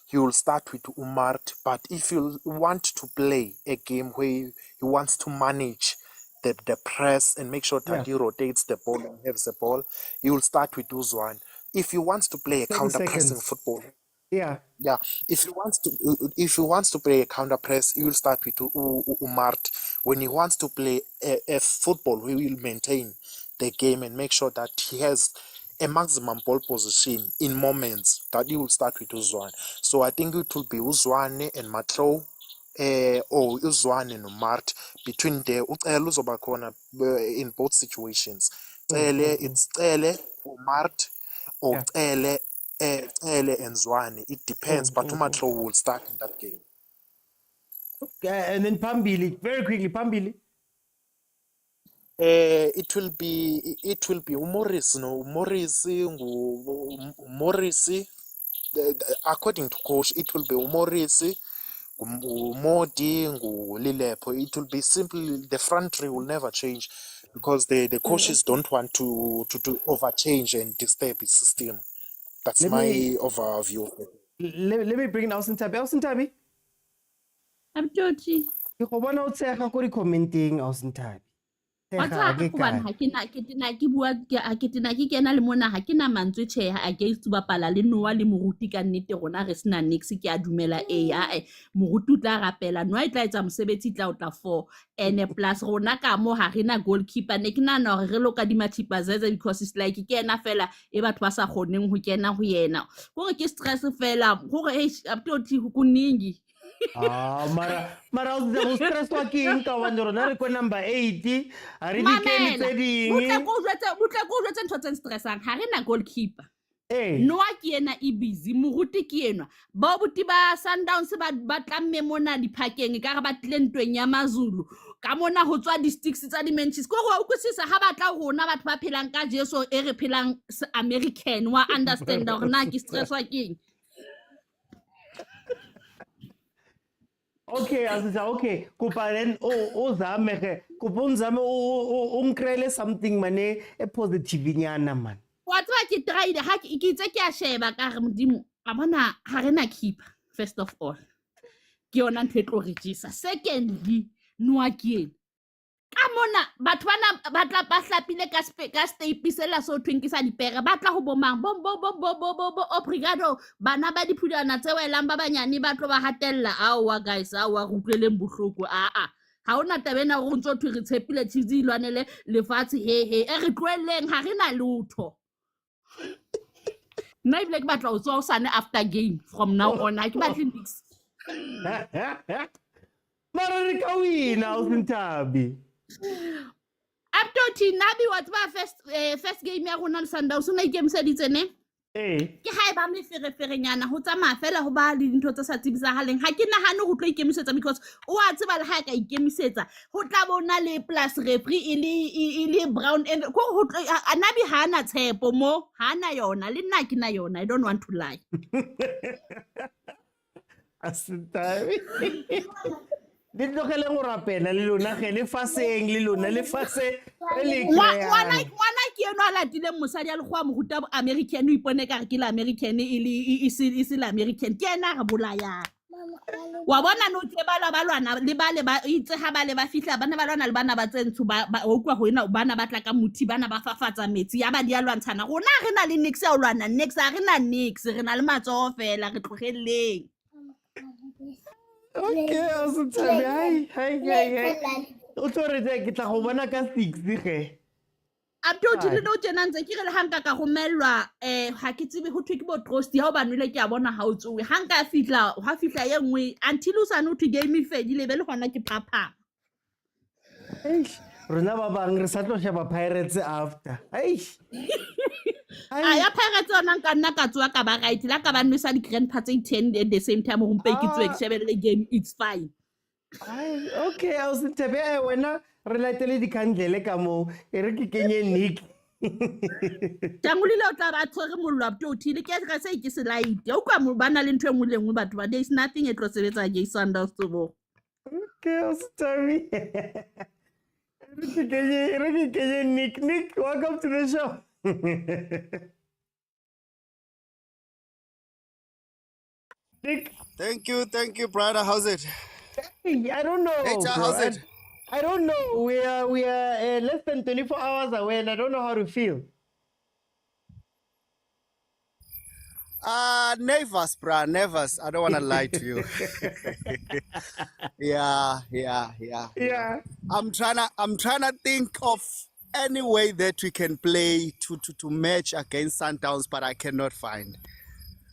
he will start with Umart. But if you want to play a game where he wants to manage the press and make sure that he rotates the ball and has the ball, he will start with Uzwan. If he wants to play a counter pressing football, yeah. If he wants to play a counter press, he will start with Umart. When he wants to play a football, he will maintain the game and make sure that he has a maximum ball position in moments that he will start with Uzwane. So I think it will be Uzwane and Matlo, or Uzwane and Umart. Between the Uzobakhona in both situations. It's Umart or Cele and Zwane. It depends, but Umatlo will start in that game. And then Pambili, very quickly, Pambili. It will be Morris, according to coach, it will be Morris, Modi, Lilepo. It will be simply the front three will never change because the coaches don't want to overchange and disturb his system. That's my overview. Let me bring in Austin Tabi. Austin Tabi. I'm Georgie. You go bona o tsega go di commenting Austin Tabi. What's kena le mona ha kena mantswe tjhe against bapala le Noah le Moruti ka nnete rona re sena nix ke a dumela Moruti o tla rapela Noah e tla etsa mosebetsi tla o tla 4 and plus rona ka mo ha rena goalkeeper ne ke nana hore re loka di mathipa zeze because it's like ke ena fela e batho ba sa kgoneng ho kena ho yena gore ke stress fela gore abtoti ho kuningi. Mara o tla go stress wa ke eng ka bana rona re ko number 8 a re di kene tse ding mutla go jwetsa ntho tse stressang ha rena goalkeeper Noa ke ena e busy Moruti ke enwa ba buti ba Sundowns ba tlamme mona diphakeng ka re ba tlentweng ya Mazulu ka mona ho tswa di sticks tsa di menches go go utlwisisa ha batla rona batho ba phelang ka Jesu e re phelang American wa understand hore na ke stress wa keng. Okay, okay. Kupa then o zamege. Kuponzame o nkrele something mane e positive nyana man. What's what you tried? Ha ke itse ke a sheba ka re modimo a bona ha rena keeper first of all. Ke yona ntho e tlo regisa. Secondly, Noa ke ena. Ka mona batho bana batla ba hlapile ka stay pisela so twinkisa dipere batla ho bomang bo obrigado bana ba diphudyana tse welang ba banyane ba tlo ba hatella awa guys awa rutleleng bohloko ha ona tabena go ntso thwe re tshepile chizi ilwanele lefatshe he e re tloeleng ha rena lutho na ibile ke batla o tswa usane after game from now on ha ke batle nix mara re ka wina o Sintabi. Abdoti nabi what ba first game ya rona le Sundowns una ikemiseditse ne? Ke ha eba mefereferenyana ho tsamaya fela ho ba le dintho tse sa tsibisahaleng ha ke nahane ho tlo ikemisetsa because o a tseba le ha ka ikemisetsa ho tla bona le plus referee ile brown and ho nabi hana tshepo mo hana yona le nna ke na yona I don't want to lie. Asitabi. Di tlogele go rapela le lona ge le faseng le lona le fase le Ngwana ke eno a latileng mosadi a le go a moruta American o ipone ka re ke la American ile la American ke ena re bolaya. Wa bona no ke ba lwana le ba itse ha ba le ba fihla bana ba lwana le bana ba tsentsho ba ukwa go ena bana ba tla ka muthi bana ba fafatsa metsi ya ba di a lwantshana rona re na le nix ya o lwana nix a re na nix re na le matsogo fela re tlogelleng. Okay, Asitabi. Hi. O tsore ke tla go bona ka 6 ge. Abdoti le no tjena ntse ke re le hanka ka romelwa ha ke tsebe ho thwe ke bo trust ha o ba nwele ke a bona ha o tsowe hanka fitla ye nngwe until o sa no to game fedile be le gona ke phapha. Rona ba bang re sa tlo sheba Pirates after. Ya Pirates ona nka nna ka tsoa ka ba right la ka ba nwesa di grand parts 10 at the same time go mpe ke tswe ke shebelle game it's fine. Okay, Asitabi wena re latele di kandlele ka mo e re ke kenye Nick. Tangulile o tla ba tshwere mollo Abdoti le ke se ke se light o kwa mo bana le ntwe ngwe le ngwe batho ba there is nothing it was sebetsa ge Sundowns to bo. Okay, Asitabi. Nick, welcome to the show. Nick. Thank you, brother. How's it? Hey, I don't know. Hey, how's it? I don't know. We are less than 24 hours away, and I don't know how to feel. Nervous, bruh. Nervous. I don't want to lie to you. Yeah. I'm trying to think of any way that we can play to match against Sundowns, but I cannot find.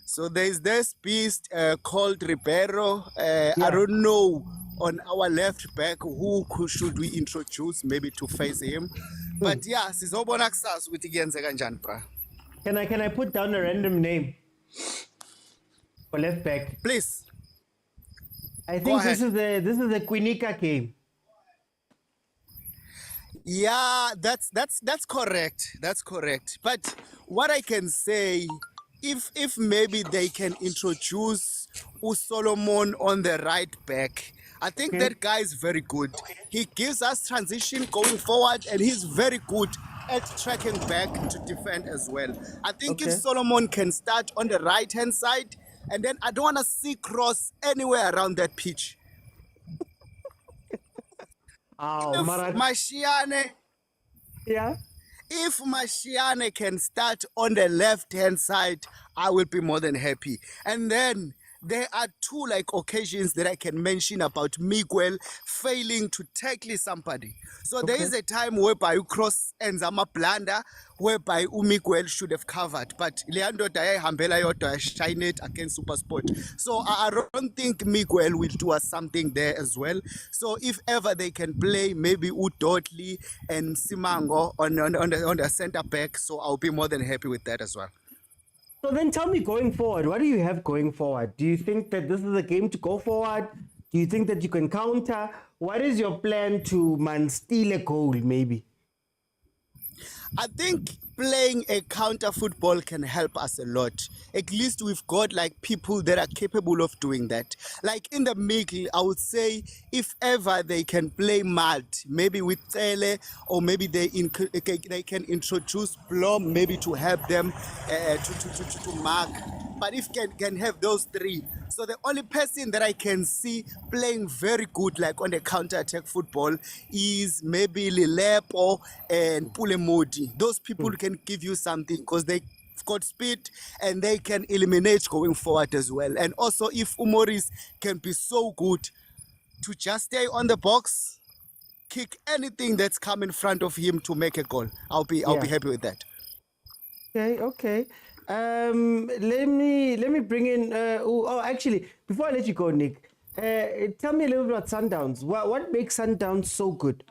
So there's this beast called Ribeiro. I don't know on our left back who should we introduce maybe to face him. But yeah, sizobona kusasa ukuthi kuyenze kanjani, bra. Can I put down a random name for left back? Please. I think this is the Quinica game. Yeah, that's correct. That's correct. But what I can say, if maybe they can introduce Solomon on the right back, I think that guy is very good. He gives us transition going forward, and he's very good at tracking back to defend as well. I think if Solomon can start on the right hand side, and then I don't want to see cross anywhere around that pitch. If Mashiane can start on the left-hand side, I will be more than happy. And then there are two occasions that I can mention about Miguel failing to tackle somebody. So there is a time whereby you cross and Zama blunder, whereby Miguel should have covered. But Leandro Daye Hambela Yoto shine it against Supersport. So I don't think Miguel will do us something there as well. So if ever they can play maybe Udodli and Simango on the center back, so I'll be more than happy with that as well. So then tell me, going forward, what do you have going forward? Do you think that this is a game to go forward? Do you think that you can counter? What is your plan to steal a goal, maybe? I think playing a counter football can help us a lot. At least we've got people that are capable of doing that. Like in the middle, I would say if ever they can play mad, maybe with Tele, or maybe they can introduce Blom maybe to help them to mark. But if can have those three. So the only person that I can see playing very good on the counter-attack football is maybe Lilepo and Pulemodi. Those people can give you something because they've got speed and they can eliminate going forward as well. And also if Umoris can be so good to just stay on the box, kick anything that's come in front of him to make a goal, I'll be happy with that. Okay. Let me bring in. Actually, before I let you go, Nick, tell me a little bit about Sundowns. What makes Sundowns so good?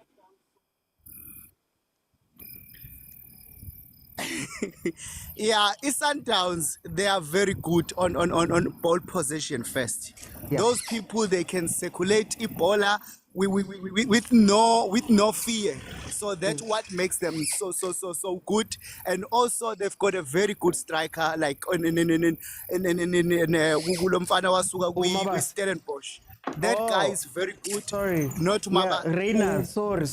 Yeah, Sundowns, they are very good on ball possession first. Yeah. Those people, they can circulate Ebola with no fear. So that's what makes them so good. And also they've got a very good striker like Gulo Mfana wasuka Mabas. Stellenbosch. That guy is very good. Sorry. Not Yeah, Maba. Reina. Sorry.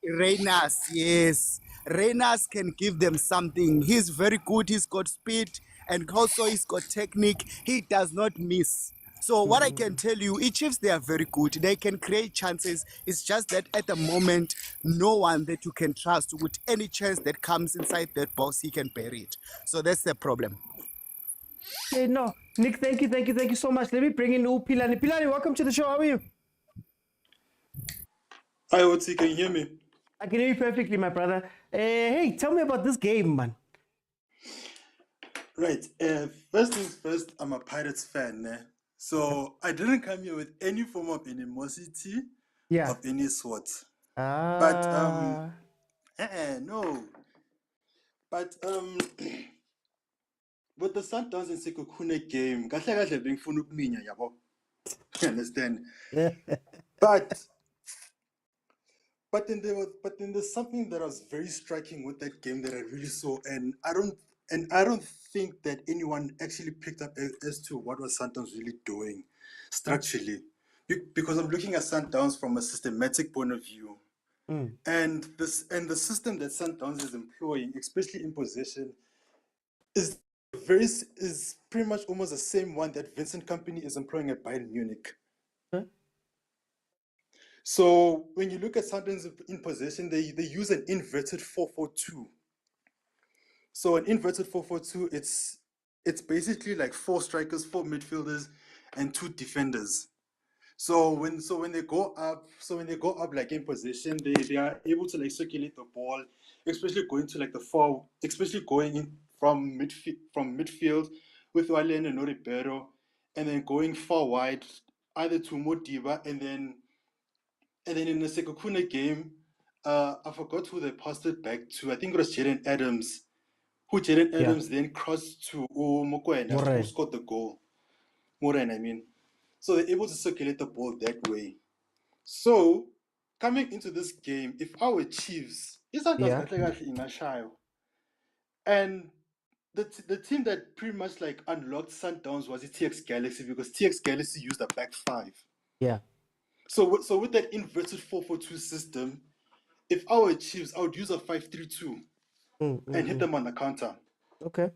Reynas, yes. Reynas can give them something. He's very good. He's got speed and also he's got technique. He does not miss. So what I can tell you, Chiefs, they are very good. They can create chances. It's just that at the moment, no one that you can trust with any chance that comes inside that box, he can bury it. So that's the problem. Okay, no. Nick, thank you so much. Let me bring in Pilani. Pilani, welcome to the show. How are you? Hi, Otsi, can you hear me? I can hear you perfectly, my brother. Hey, tell me about this game, man. Right. First things first, I'm a Pirates fan, ne? So I didn't come here with any form of animosity of any sort. But no. But with the Sundowns and Sekhukhune game, kahle being funa ukuminya yabo. You understand? But then there's something that was very striking with that game that I really saw, and I don't think that anyone actually picked up as to what was Sundowns really doing structurally, because I'm looking at Sundowns from a systematic point of view, and the system that Sundowns is employing, especially in possession, is pretty much almost the same one that Vincent Company is employing at Bayern Munich. So when you look at Sundowns in possession, they use an inverted 4-4-2. So an inverted 4-4-2, it's basically like 4 strikers, 4 midfielders, and 2 defenders. So when they go up like in possession, they are able to like circulate the ball, especially going to like the far, especially going in from midfield with Walen and Ribeiro, and then going far wide either to Modiba and then in the Sekhukhune game, I forgot who they passed it back to. I think it was Jordaan Adams. Jordaan Adams then crossed to Mokwena, who scored the goal. Moren, I mean. So they're able to circulate the ball that way. So, coming into this game, if our Chiefs, and the team that pretty much like unlocked Sundowns was the TX Galaxy, because TX Galaxy used a back 5. Yeah. So with that inverted 4-4-2 system, if our Chiefs, I would use a 5-3-2 and hit them on the counter. Okay.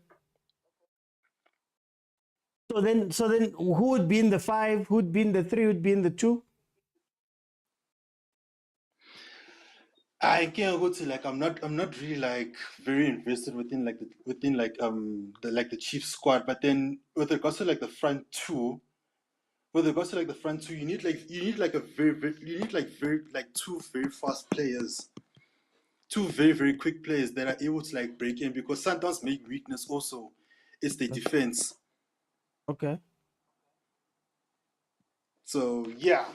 So then who would be in the 5? Who would be in the 3? Who would be in the 2? I can't go to like I'm not really like very invested within the Chiefs squad, but then with regards to like the front two, you need two very fast players, two very, very quick players that are able to like break in, because Sundowns' main weakness also is the defense. Okay. So yeah,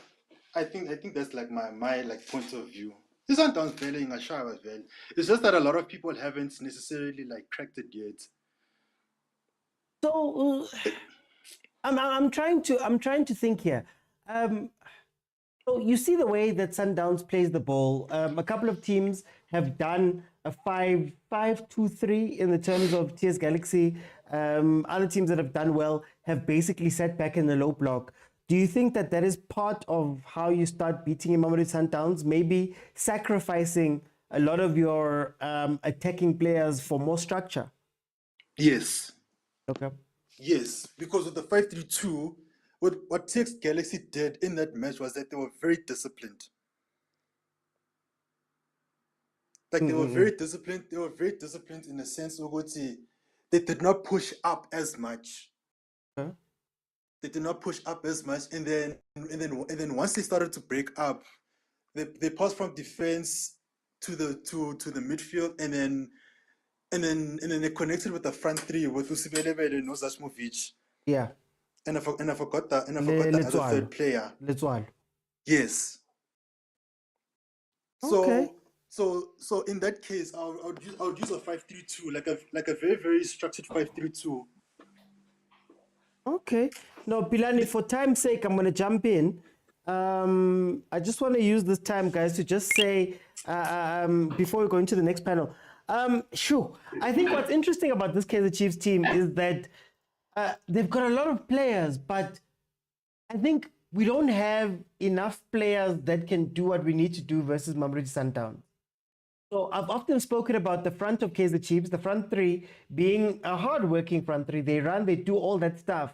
I think that's like my like point of view. This Sundowns vele ingashaywa vele. It's just that a lot of people haven't necessarily like cracked it yet. So I'm trying to think here. So you see the way that Sundowns plays the ball. A couple of teams have done a 5-2-3 in the terms of TS Galaxy. Other teams that have done well have basically sat back in the low block. Do you think that is part of how you start beating Mamelodi Sundowns? Maybe sacrificing a lot of your attacking players for more structure? Yes. Okay. Yes, because with the 5-3-2, what TX Galaxy did in that match was that they were very disciplined. Like they were very disciplined. They were very disciplined in the sense of they did not push up as much. Huh? They did not push up as much, and then once they started to break up, they passed from defense to the midfield, and then they connected with the front three with Usibelebele and Ozashmovic. Yeah. And I forgot the other third player. Let's one. Yes. Okay. So in that case, I would use a 5-3-2, like a very very structured 5-3-2. Okay. No, Pilani, for time's sake, I'm going to jump in. I just want to use this time, guys, to just say, before we go into the next panel, sure. I think what's interesting about this Kaizer Chiefs team is that they've got a lot of players, but I think we don't have enough players that can do what we need to do versus Mamelodi Sundowns. So I've often spoken about the front of Kaizer Chiefs, the front three being a hard-working front three. They run, they do all that stuff.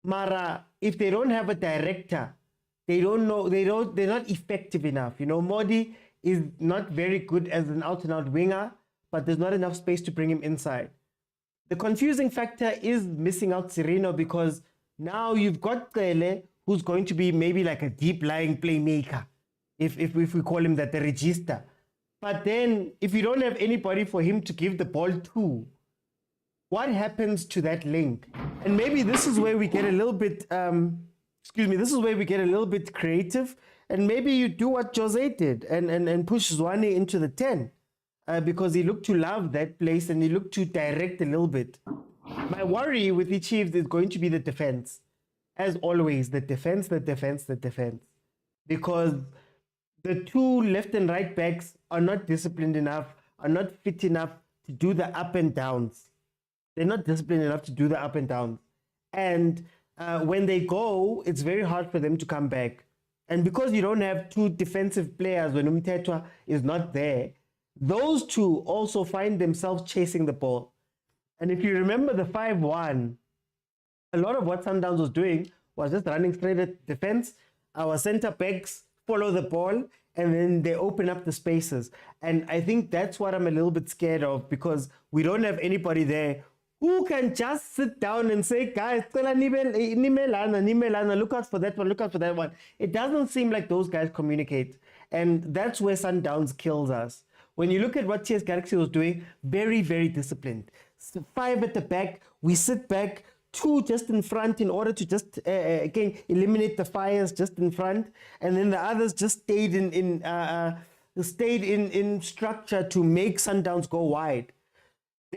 Mara, if they don't have a director, they're not effective enough. You know, Modi is not very good as an out-and-out winger, but there's not enough space to bring him inside. The confusing factor is missing out Sereno, because now you've got Kele, who's going to be maybe like a deep-lying playmaker, if we call him that, the register. But then, if you don't have anybody for him to give the ball to, what happens to that link? And maybe this is where we get a little bit, this is where we get a little bit creative. And maybe you do what Jose did and push Zwane into the 10, because he looked to love that place and he looked to direct a little bit. My worry with the Chiefs is going to be the defense. As always, the defense. Because the two left and right backs are not disciplined enough, are not fit enough to do the up and downs. They're not disciplined enough to do the up and downs. And when they go, it's very hard for them to come back. And because you don't have two defensive players when Umtetwa is not there, those two also find themselves chasing the ball. And if you remember the 5-1, a lot of what Sundowns was doing was just running straight at defense. Our center backs follow the ball, and then they open up the spaces. And I think that's what I'm a little bit scared of, because we don't have anybody there who can just sit down and say, guys, look out for that one, look out for that one. It doesn't seem like those guys communicate. And that's where Sundowns kills us. When you look at what TS Galaxy was doing, very, very disciplined. So 5 at the back, we sit back, 2 just in front in order to just, again, eliminate the fires just in front. And then the others just stayed in structure to make Sundowns go wide.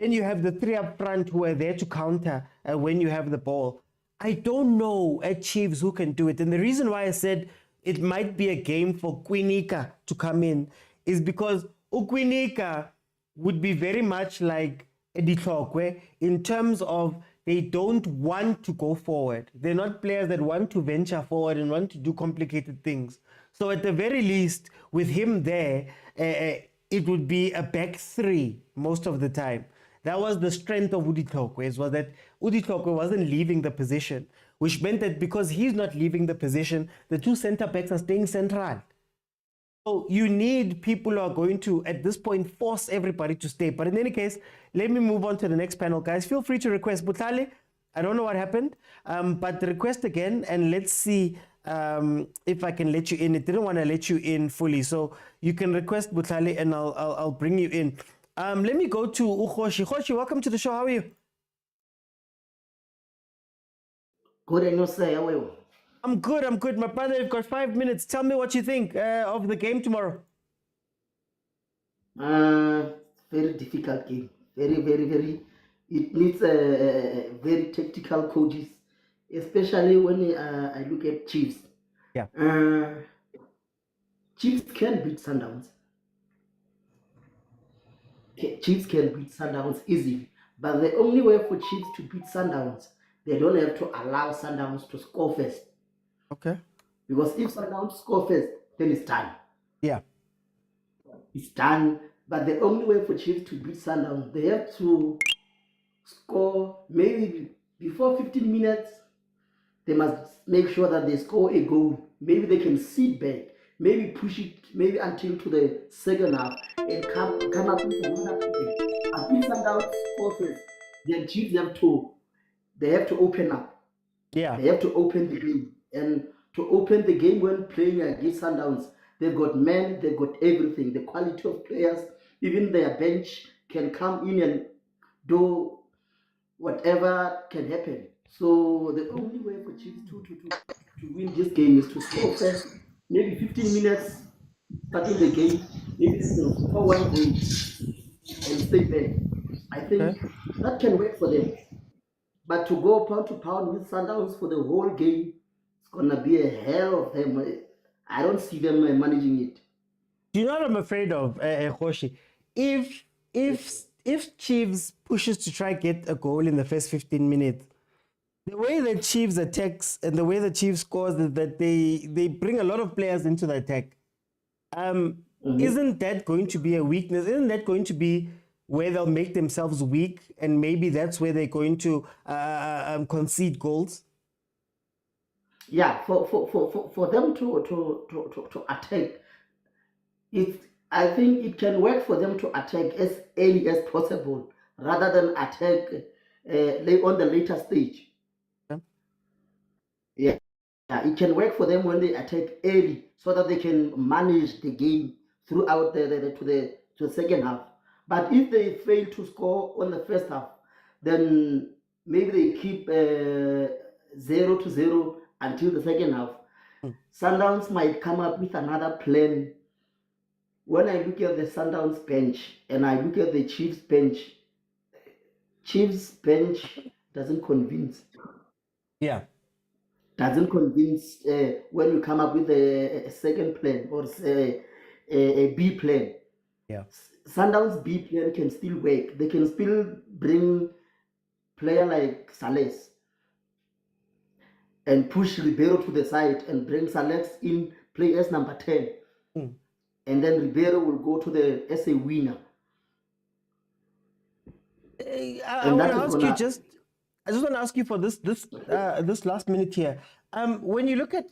Then you have the 3 up front who are there to counter when you have the ball. I don't know at Chiefs who can do it. And the reason why I said it might be a game for Kwinika to come in is because Ukwinika would be very much like Editlokwe in terms of they don't want to go forward. They're not players that want to venture forward and want to do complicated things. So at the very least, with him there, it would be a back 3 most of the time. That was the strength of Uditlokwe, was that Uditlokwe wasn't leaving the position, which meant that because he's not leaving the position, the 2 center backs are staying central. So you need people who are going to, at this point, force everybody to stay. But in any case, let me move on to the next panel, guys. Feel free to request. Butlali, I don't know what happened, but request again, and let's see if I can let you in. It didn't want to let you in fully, so you can request Butlali, and I'll bring you in. Let me go to Ukhoshi. Khoshi, welcome to the show. How are you? Good, and you say, how are you? I'm good. My brother, you've got 5 minutes. Tell me what you think of the game tomorrow. Very difficult game. Very. It needs very tactical coaches, especially when I look at Chiefs. Yeah. Chiefs can beat Sundowns. Chiefs can beat Sundowns easily. But the only way for Chiefs to beat Sundowns, they don't have to allow Sundowns to score first. Okay. Because if Sundowns score first, then it's done. Yeah. It's done. But the only way for Chiefs to beat Sundowns, they have to score maybe before 15 minutes. They must make sure that they score a goal. Maybe they can sit back, maybe push it, maybe until to the second half and come up with another play. And if Sundowns score first, then Chiefs they have to open up. Yeah. They have to open the game. And to open the game when playing against Sundowns, they've got men, they've got everything. The quality of players, even their bench can come in and do whatever can happen. So the only way for Chiefs to win this game is to score first, maybe 15 minutes starting the game, if it's to score one goal and stay back, I think that can work for them. But to go pound to pound with Sundowns for the whole game, it's gonna be a hell of them. I don't see them managing it. Do you know what I'm afraid of, Khoshi? If Chiefs pushes to try get a goal in the first 15 minutes, the way the Chiefs attacks and the way the Chiefs scores is that they bring a lot of players into the attack. Isn't that going to be a weakness? Isn't that going to be where they'll make themselves weak, and maybe that's where they're going to concede goals? Yeah, for them to attack, I think it can work for them to attack as early as possible rather than attack on the later stage. Yeah, it can work for them when they attack early so that they can manage the game throughout to the second half. But if they fail to score on the first half, then maybe they keep 0-0 until the second half. Sundowns might come up with another plan. When I look at the Sundowns bench and I look at the Chiefs bench doesn't convince. Yeah. Doesn't convince when you come up with a second plan or a B plan. Yeah. Sundowns B plan can still work. They can still bring player like Sales and push Ribeiro to the side and bring Sales in, play as number 10. And then Ribeiro will go to as a winner. I want to ask you I just want to ask you for this last minute here. When you look at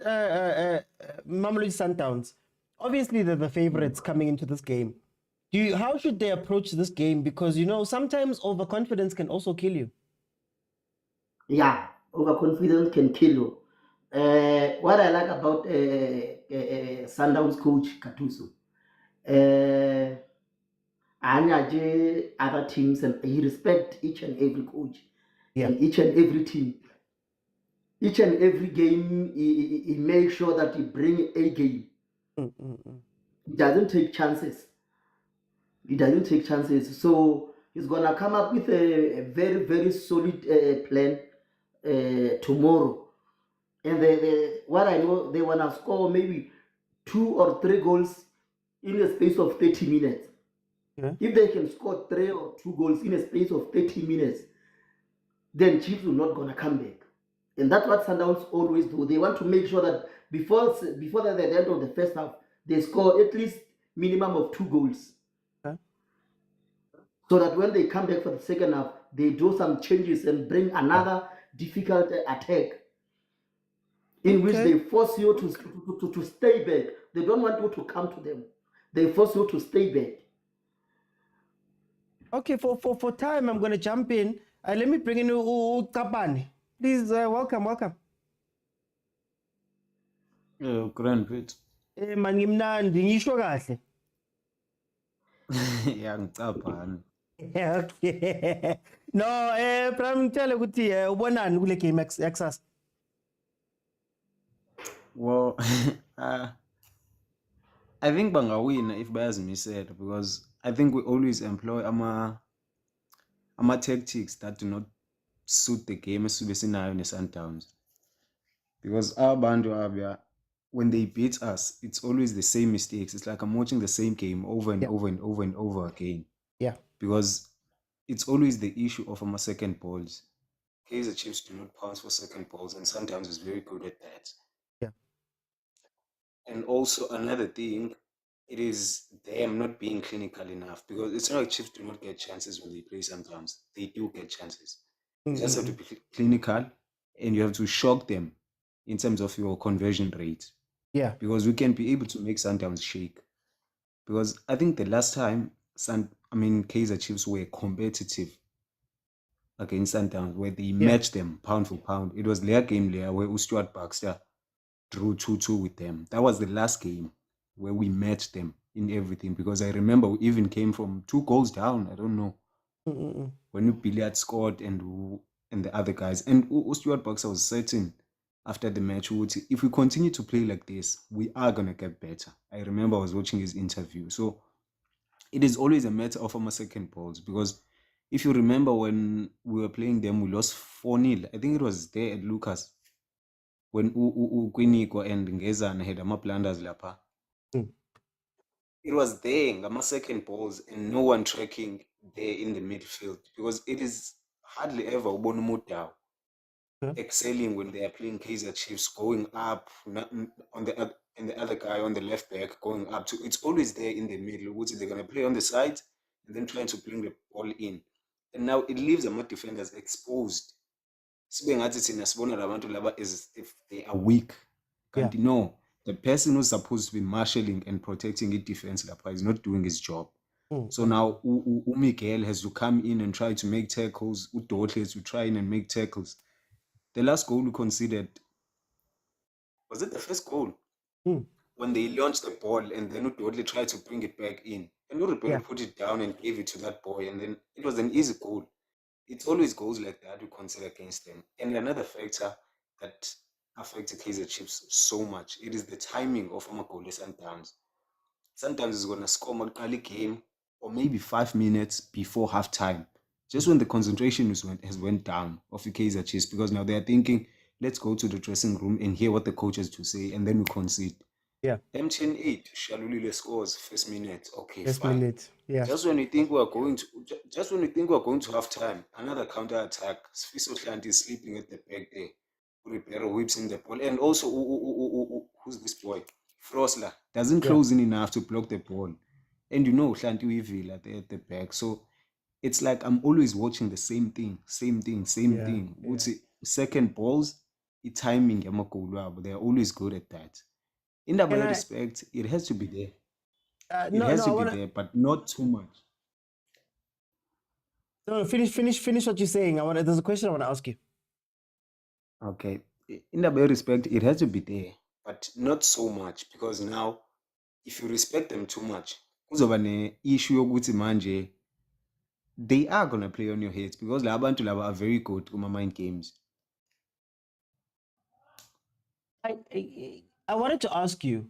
Mamelodi Sundowns, obviously they're the favorites coming into this game. How should they approach this game? Because sometimes overconfidence can also kill you. Yeah, overconfidence can kill you. What I like about Sundowns coach Katuso, other teams, and he respects each and every coach. Yeah. And each and every team. Each and every game, he makes sure that he bring a game. He doesn't take chances. So he's going to come up with a very, very solid plan tomorrow. And what I know, they want to score maybe 2 or 3 goals in a space of 30 minutes. Yeah. If they can score 3 or 2 goals in a space of 30 minutes, then Chiefs will not going to come back. And that's what Sundowns always do. They want to make sure that before the end of the first half, they score at least minimum of 2 goals. Okay. So that when they come back for the second half, they do some changes and bring another difficult attack in which they force you to stay back. They don't want you to come to them. They force you to stay back. Okay, for time, I'm going to jump in. Let me bring in Tabani. Please, welcome. Grand Pit. Man, ngimnandi ngisho kahle. Yeah, ngicabhani. Okay. No, Prime ngitshele ukuthi ubonani kule game yakusasa. Well, I think bangawina if bayazimisela, because I think we always employ ama tactics that do not suit the game esube sinayo ne-Sundowns. Because our bantu when they beat us, it's always the same mistakes. It's like I'm watching the same game over and over and over and over again. Yeah. Because it's always the issue of our second balls. Kaizer Chiefs do not pass for second balls, and sometimes it's very good at that. Yeah. And also another thing, it is them not being clinical enough, because it's not like Chiefs do not get chances when they play sometimes. They do get chances. You just have to be clinical, and you have to shock them in terms of your conversion rate. Yeah. Because we can be able to make Sundowns shake. Because I think the last time Kaizer Chiefs were competitive against Sundowns, where they matched them pound for pound. It was their game there where Stuart Baxter drew 2-2 with them. That was the last game where we matched them in everything. Because I remember we even came from 2 goals down. I don't know. When Billiard scored and the other guys. And Stuart Baxter was certain after the match, if we continue to play like this, we are going to get better. I remember I was watching his interview. So it is always a matter of our second balls, because if you remember when we were playing them, we lost 4-0. I think it was there at Lucas when Quiniko and Ngezana had blunders lapha. It was there, ngama second balls, and no one tracking there in the midfield, because it is hardly ever ubona Motaung excelling when they are playing Kaizer Chiefs, going up on the and the other guy on the left back going up to. It's always there in the middle, which they're gonna play on the side and then trying to bring the ball in, and now it leaves the defenders exposed. Sibe ngathi thina sibona labantu laba as if they are weak. Can't know. The person who's supposed to be marshalling and protecting the defense is not doing his job. So now Miguel has to come in and try to make tackles. Udotle has to try in and make tackles. The last goal we conceded, was it the first goal? When they launched the ball and then Udotle tried to bring it back in. And Uribero put it down and gave it to that boy, and then it was an easy goal. It always goes like that we consider against them. And another factor that affected Kaizer Chiefs so much, it is the timing of Amagoli Sundowns. Sometimes it's going to score a game or maybe 5 minutes before halftime, just when the concentration has went down of the Kaizer Chiefs, because now they're thinking, let's go to the dressing room and hear what the coach has to say, and then we concede. MTN 8, Shalulile scores first minute. Okay, First fine. minute. Yeah. Just when we think we're going to halftime, another counter attack. Sfiso Hlanti is sleeping at the back there. Ribero whips in the ball, and also who's this boy? Frosler doesn't close in enough to block the ball, and Hlanti Wivila there at the back. So it's like I'm always watching the same thing. What's it? Second balls, it's timing. They're always good at that. In that respect, it has to be there. It has to be there, but not too much. No, finish what you're saying. There's a question I want to ask you. Okay. In that respect, it has to be there, but not so much, because now, if you respect them too much, kuzoba ne-issue yokuthi manje they are going to play on your heads, because la bantu laba are very good kuma mind games. I wanted to ask you,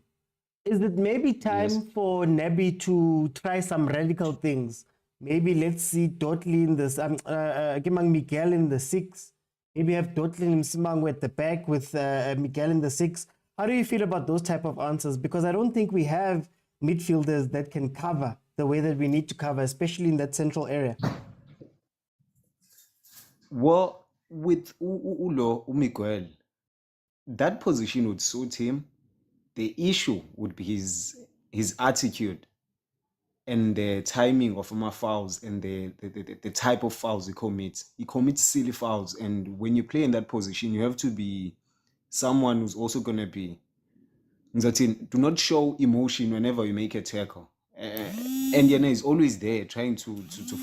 is it maybe time for Nebi to try some radical things? Maybe let's see Dotley in this, Kimang Miguel in the 6. Maybe have Dotley and Msimang at the back with Miguel in the 6. How do you feel about those type of answers? Because I don't think we have midfielders that can cover the way that we need to cover, especially in that central area. Well, with Ulo Miguel, that position would suit him. The issue would be his attitude and the timing of my fouls and the type of fouls he commits. He commits silly fouls, and when you play in that position, you have to be someone who's also going to be, do not show emotion whenever you make a tackle. And Yana is always there trying to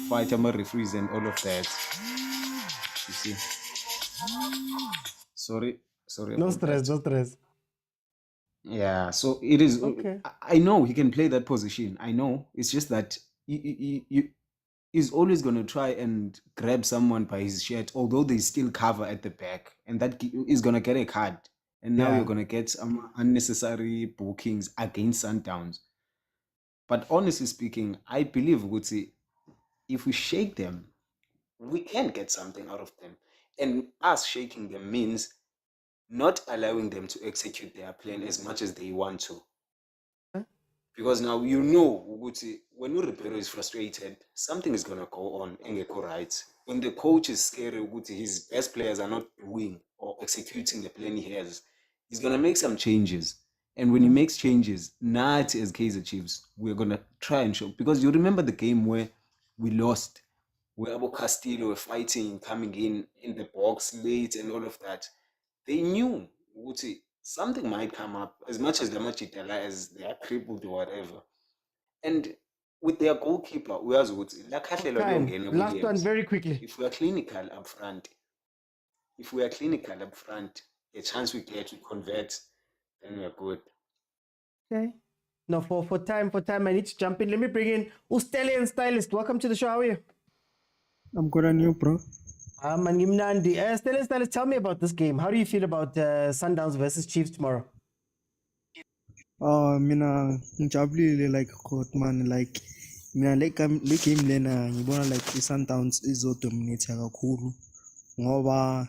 fight my referees and all of that. You see? Sorry. No stress. Yeah, so it is. Okay. I know he can play that position. I know. It's just that he's always going to try and grab someone by his shirt, although they still cover at the back, and that is going to get a card. And now you're going to get some unnecessary bookings against Sundowns. But honestly speaking, I believe, Gutsi, if we shake them, we can get something out of them. And us shaking them means not allowing them to execute their plan as much as they want to. Because now when Uribero is frustrated, something is going to go on and go right. When the coach is scared, his best players are not doing or executing the plan he has, he's going to make some changes. And when he makes changes, not as Kaizer Chiefs, we're going to try and show. Because you remember the game where we lost, where Abu Castillo were fighting, coming in the box late and all of that. They knew something might come up, as much as as they are crippled or whatever. And with their goalkeeper, we are last one very quickly. If we are clinical up front, a chance we get to convert, then we are good. Okay. Now for time, I need to jump in. Let me bring in Stellenbosch Stylist. Welcome to the show. How are you? I'm good, and you, bro? Stellenbosch Stylist, tell me about this game. How do you feel about Sundowns versus Chiefs tomorrow? Mina ngijabulile like God man, like mina le game lena ngibona like i-Sundowns izodominate kakhulu ngoba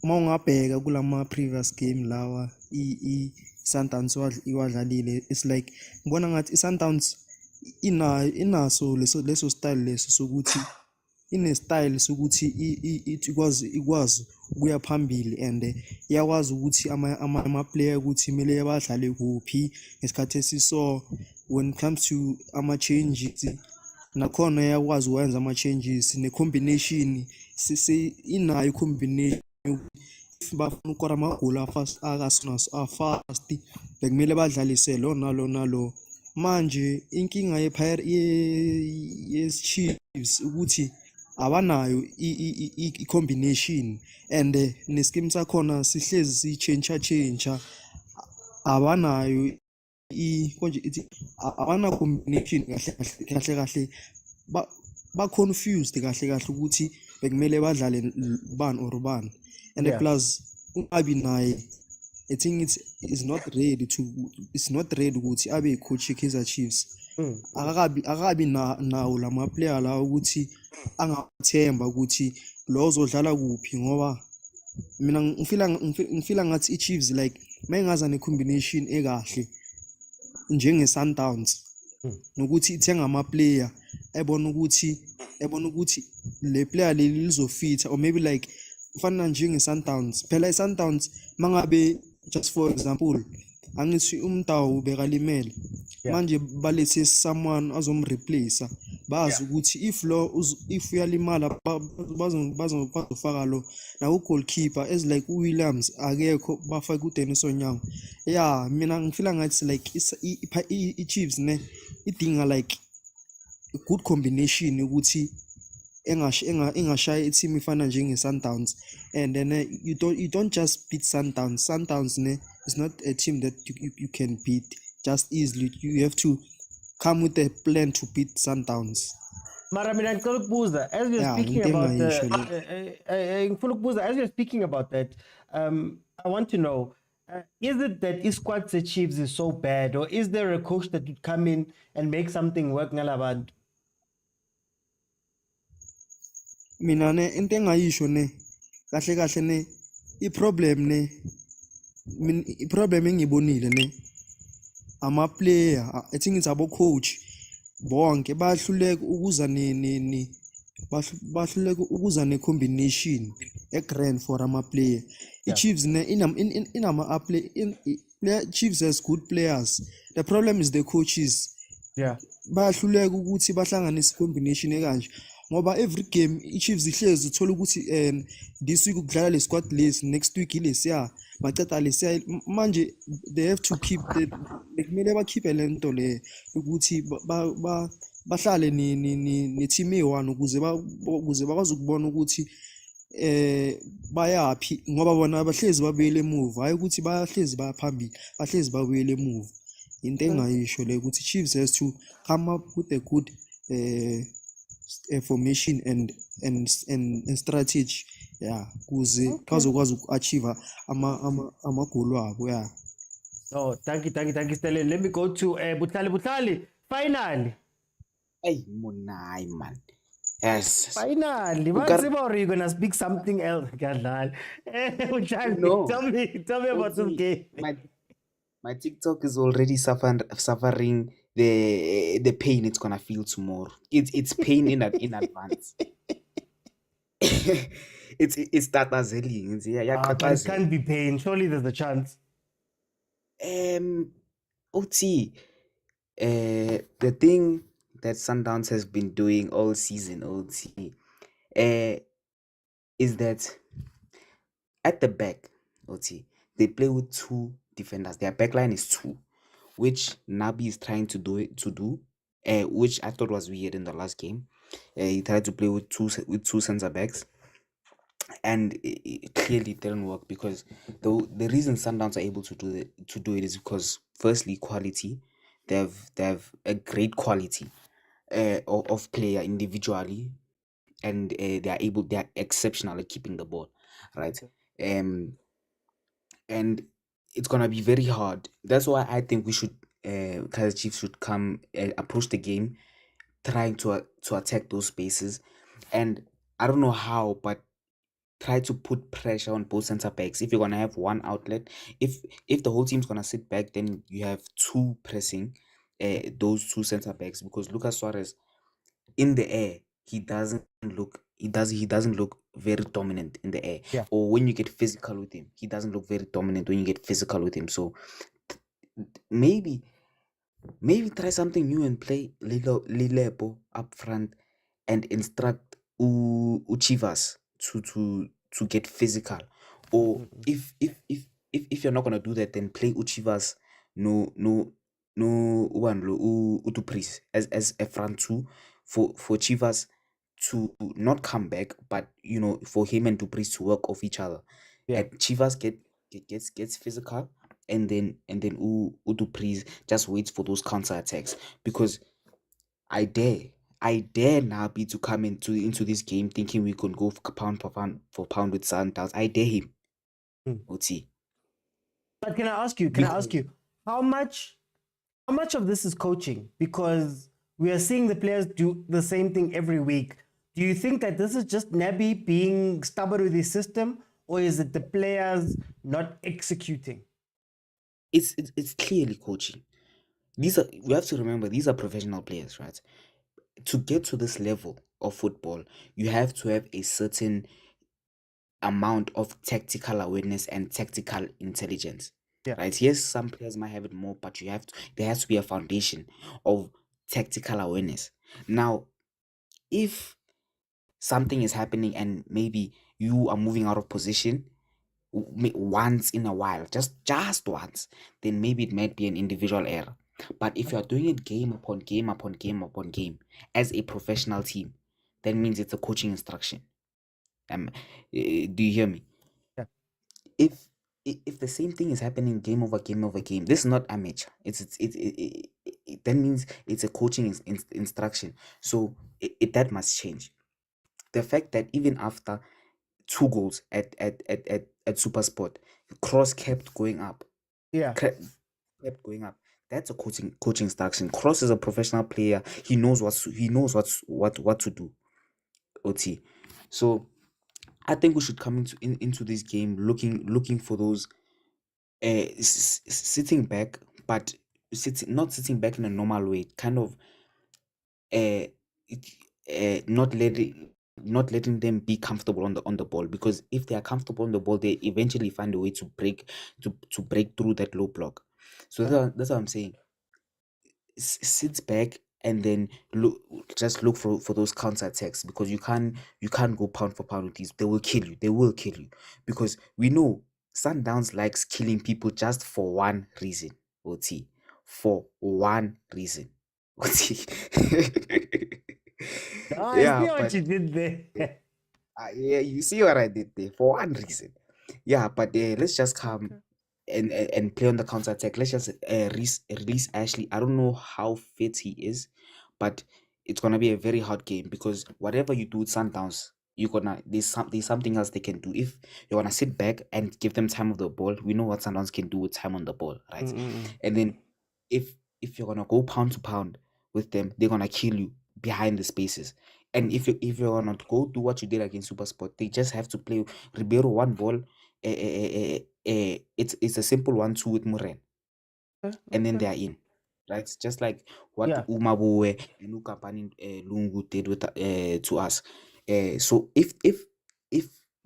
uma ungabheka kulama previous game lawa i-Sundowns iwadlalile, it's like ngibona ngathi i-Sundowns inaso leso style leso sokuthi ine-style sokuthi ikwazi ukuya phambili and iyakwazi ukuthi ama-player ukuthi kumele badlale kuphi ngesikhathi esiso. When it comes to ama-changes nakhona iyakwazi ukwenza ama-changes ne-combination inayo i-combination if bafuna ukora amagoli afast bekumele badlalise lo nalo. Manje inkinga ye-Chiefs ukuthi abanayo i-combination and ne-scheme sakhona sihlezi si-change abanayo abana combination kahle ba-confused kahle ukuthi bekumele badlale bani or bani and plus ungabi naye I think it's not ready ukuthi abe coach Kaizer Chiefs. Akabi nawo lama player la ukuthi angathemba ukuthi lo uzodlala kuphi ngoba mina ngifila ngathi i-Chiefs like mayingaza ne-combination ekahle njenge Sundowns nokuthi ithenga ama player ebona ukuthi le player leli lizofitha or maybe like ufana njenge Sundowns phela i-Sundowns mangabe just for example angithi umntawu bekalimele manje balethe someone azomreplace bazi ukuthi if uyalimala bazofaka lo na goalkeeper as like uWilliams akekho bafaka uDennis Onyango. Mina ngifila ngathi like i-Chiefs ne idinga like a good combination ukuthi engashaya i-team ifana njenge Sundowns and then you don't just beat Sundowns. Sundowns ne is not a team that you can beat just easily. You have to come with a plan to beat Sundowns. Mara mina ngicela ukubuza as you're speaking about that I want to know is it that i-squad se-Chiefs is so bad or is there a coach that would come in and make something work ngalabantu? Mina ne into engayisho ne kahle ne i-problem engibonile ne ama player I think it's abo coach bonke bahluleka ukuza ne combination grand for ama player. I-Chiefs ne inama Chiefs has good players. The problem is the coaches. Bahluleka ukuthi bahlanganise combination ekanje ngoba every game i-Chiefs ihlezi uthola ukuthi this week ukudlala le squad list next week ilesiya baceda lesiya manje they have to keep kumele bakhiphe lento le ukuthi bahlale ne team e1 ukuze bakwazi ukubona ukuthi bayapi ngoba bona bahlezi babuyele move hayi ukuthi bahlezi baphambili bahlezi babuyele move. Into engayisho le ukuthi Chiefs has to come up with a good formation and strategy kuze bazokwazi uku-achieve amagoli wabo. Oh, thank you Stellan. Let me go to Butlali finally. Hey Munai man. Yes. Finally, you're gonna speak something else, Gadlal. No. Tell me about some game. My TikTok is already suffering the pain it's gonna feel tomorrow. It's pain in advance. it's tatazeli. But it can't be pain. Surely there's a chance. OT. The thing that Sundowns has been doing all season, OT, is that at the back, OT, they play with two defenders. Their backline is two, which Nabi is trying to do, which I thought was weird in the last game. He tried to play with two center backs, and it clearly didn't work because the reason Sundowns are able to do it is because firstly quality. They have a great quality of player individually, and they are exceptional at keeping the ball, right? And it's gonna be very hard. That's why I think we should Kaizer Chiefs should come approach the game trying to attack those spaces, and I don't know how, but try to put pressure on both center backs. If you're gonna have one outlet, if the whole team's gonna sit back, then you have two pressing those two center backs, because Lucas Suarez in the air, he doesn't look very dominant in the air. Yeah. Or when you get physical with him, he doesn't look very dominant when you get physical with him. So maybe try something new and play Lilebo up front and instruct Uchivas to get physical. Or if you're not gonna do that, then play Uchivas no Utupris as a front two for Chivas to not come back, but for him and Dupris to work off each other. Yeah. And Chivas gets physical, and then Dupris just waits for those counter attacks, because I dare Nabi to come into this game thinking we can go for pound for pound with Sundowns. I dare him. Oti. But can I ask you, how much of this is coaching? Because we are seeing the players do the same thing every week. Do you think that this is just Nabi being stubborn with his system, or is it the players not executing? It's clearly coaching. We have to remember, these are professional players, right? To get to this level of football, you have to have a certain amount of tactical awareness and tactical intelligence. Yeah. Right? Yes, some players might have it more, but there has to be a foundation of tactical awareness. Now, if something is happening and maybe you are moving out of position once in a while, just once, then maybe it might be an individual error. But if you are doing it game upon game upon game upon game as a professional team, that means it's a coaching instruction. Do you hear me? Yeah. If the same thing is happening game over game over game, this is not amateur. That means it's a coaching instruction. So that must change. The fact that even after 2 goals at SuperSport, Cross kept going up. Yeah. Kept going up. That's a coaching instruction. Cross is a professional player. He knows what to do. OT. So I think we should come into this game looking for those sitting back, but not sitting back in a normal way, kind of not letting them be comfortable on the ball, because if they are comfortable on the ball, they eventually find a way to break through that low block. So that's what I'm saying. Sit back and then look for those counter attacks, because you can't go pound for pound with these. They will kill you because we know Sundowns likes killing people just for one reason. OT, for one reason. OT. I see what you did there. Yeah, you see what I did there, for one reason. Yeah, but let's just come and play on the counter attack. Let's just release Ahly. I don't know how fit he is, but it's gonna be a very hard game, because whatever you do with Sundowns, there's something else they can do. If you're gonna sit back and give them time of the ball, we know what Sundowns can do with time on the ball, right? And then if you're gonna go pound to pound with them, they're gonna kill you behind the spaces. And if you're gonna go do what you did against SuperSport, they just have to play Ribeiro one ball. It's a simple 1-2 with Muren, and then they are in, right? Just like what Umabuwe and Ukapani Lungu did with to us. So if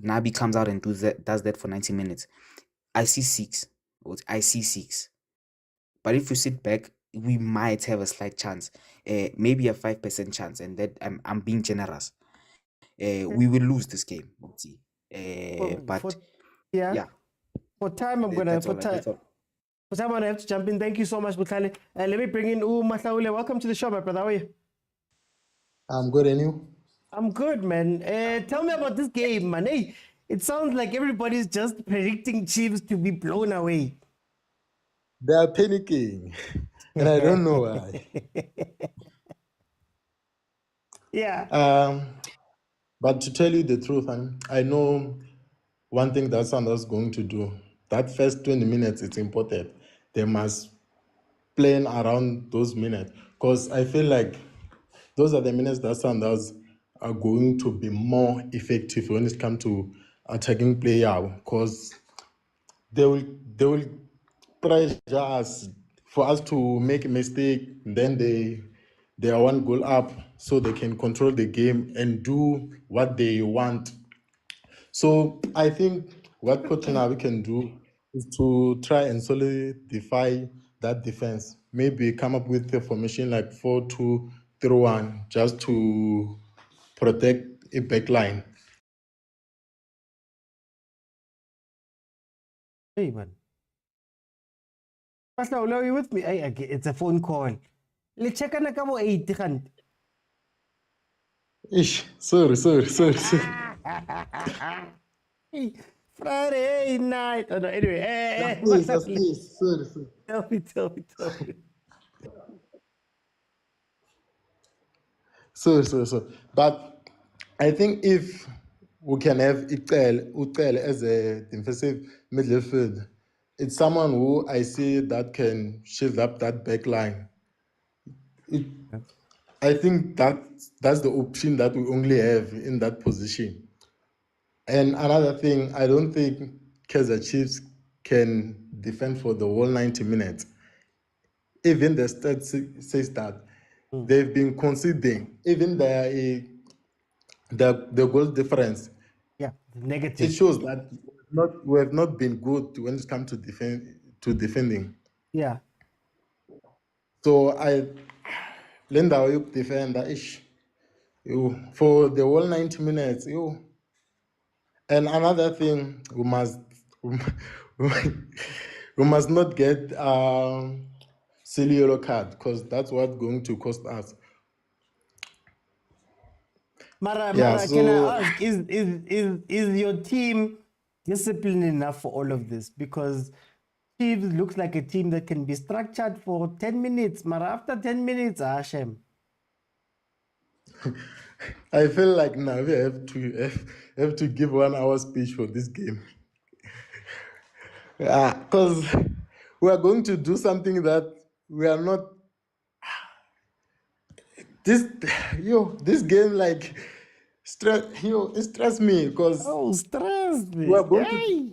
Nabi comes out and does that for 90 minutes, I see 6. But if you sit back, we might have a slight chance, maybe a 5% chance, and that I'm being generous. We will lose this game. But yeah. For time, I'm gonna for time I'm gonna have to jump in. Thank you so much, Butlale. Let me bring in Mahlaule. Welcome to the show, my brother. How are you? I'm good, and you? I'm good, man. Tell me about this game, man. Hey, it sounds like everybody's just predicting Chiefs to be blown away. They are panicking, and I don't know why. Yeah. But to tell you the truth, I know one thing that Sundowns going to do. That first 20 minutes, it's important. They must plan around those minutes, because I feel like those are the minutes that Sundowns are going to be more effective when it comes to attacking player, because they will pressure us for us to make a mistake. Then they are 1 goal up, so they can control the game and do what they want. So I think what Coach Nabi can do is to try and solidify that defense. Maybe come up with a formation like 4-2-3-1 just to protect a back line. Hey, man. Pastor, are you with me? Hey, it's a phone call. Let's check on a couple 80 rand. Ish, sorry. Hey, Friday night. Oh, no, anyway. Hey, Please, what's up? please. Sorry. Tell me. So. But I think if we can have Utel as a defensive midfield, it's someone who I see that can shield up that back line. I think that's the option that we only have in that position. And another thing, I don't think Kaizer Chiefs can defend for the whole 90 minutes. Even the stats says that they've been conceding. Even the goal difference. Yeah, negative. It shows that we have not been good when it comes to defending. Yeah. So Linda you defend that ish. For the whole 90 minutes. And another thing, we must not get silly yellow card, because that's what's going to cost us. Mara, Yeah, can so- I ask, is your team disciplined enough for all of this? Because Chiefs looks like a team that can be structured for 10 minutes. Mara, after 10 minutes, Hashem. I feel like now we have to give 1 hour speech for this game. Because we are going to do something that we are not. This game like it stress me because stress me. we are going to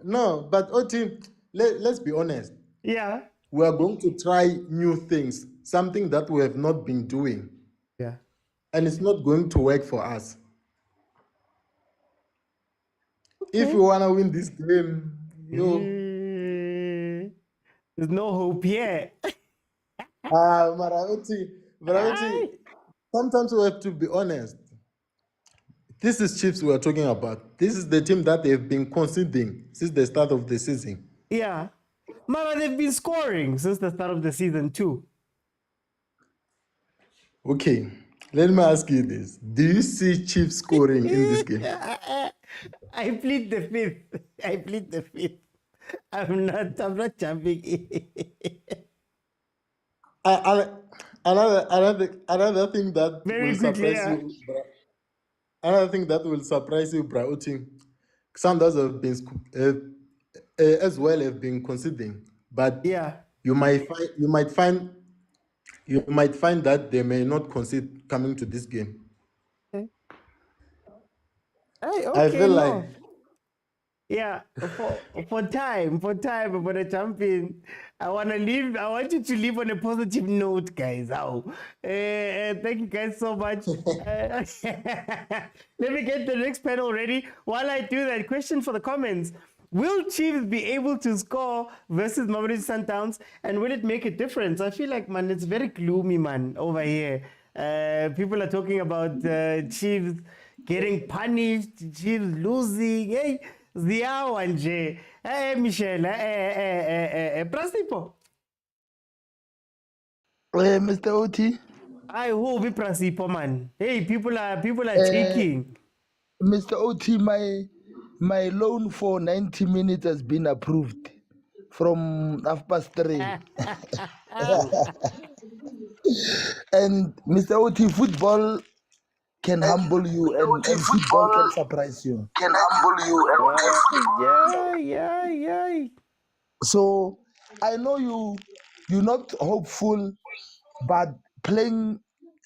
no, but Oti, let's be honest. Yeah. We are going to try new things, something that we have not been doing. Yeah. And it's not going to work for us. If you want to win this game, there's no hope here. Marauti, sometimes we have to be honest. This is Chiefs we are talking about. This is the team that they've been conceding since the start of the season. Yeah. Mara, they've been scoring since the start of the season too. Okay, let me ask you this. Do you see Chiefs scoring in this game? I plead the fifth. I'm not jumping in. Another thing that Very will quickly, surprise you. Another thing that will surprise you, Brauti. Sundowns have been conceding, but you might find that they may not concede coming to this game. Hey, okay, I feel like for time, I'm gonna jump in. I want you to leave on a positive note, guys. Thank you guys so much. Let me get the next panel ready. While I do that, question for the comments. Will Chiefs be able to score versus Mamelodi Sundowns, and will it make a difference? I feel like, man, it's very gloomy, man, over here. People are talking about Chiefs getting punished, Chiefs losing. Hey, ziyawa nje. Hey, Michelle, Prasipo. Mr. Oti. I will be Prasipo, man. Hey, people are taking. Mr. Oti, my loan for 90 minutes has been approved from 3:30. And Mr. Oti, football can humble you and football can surprise you. Yeah. So I know you're not hopeful, but playing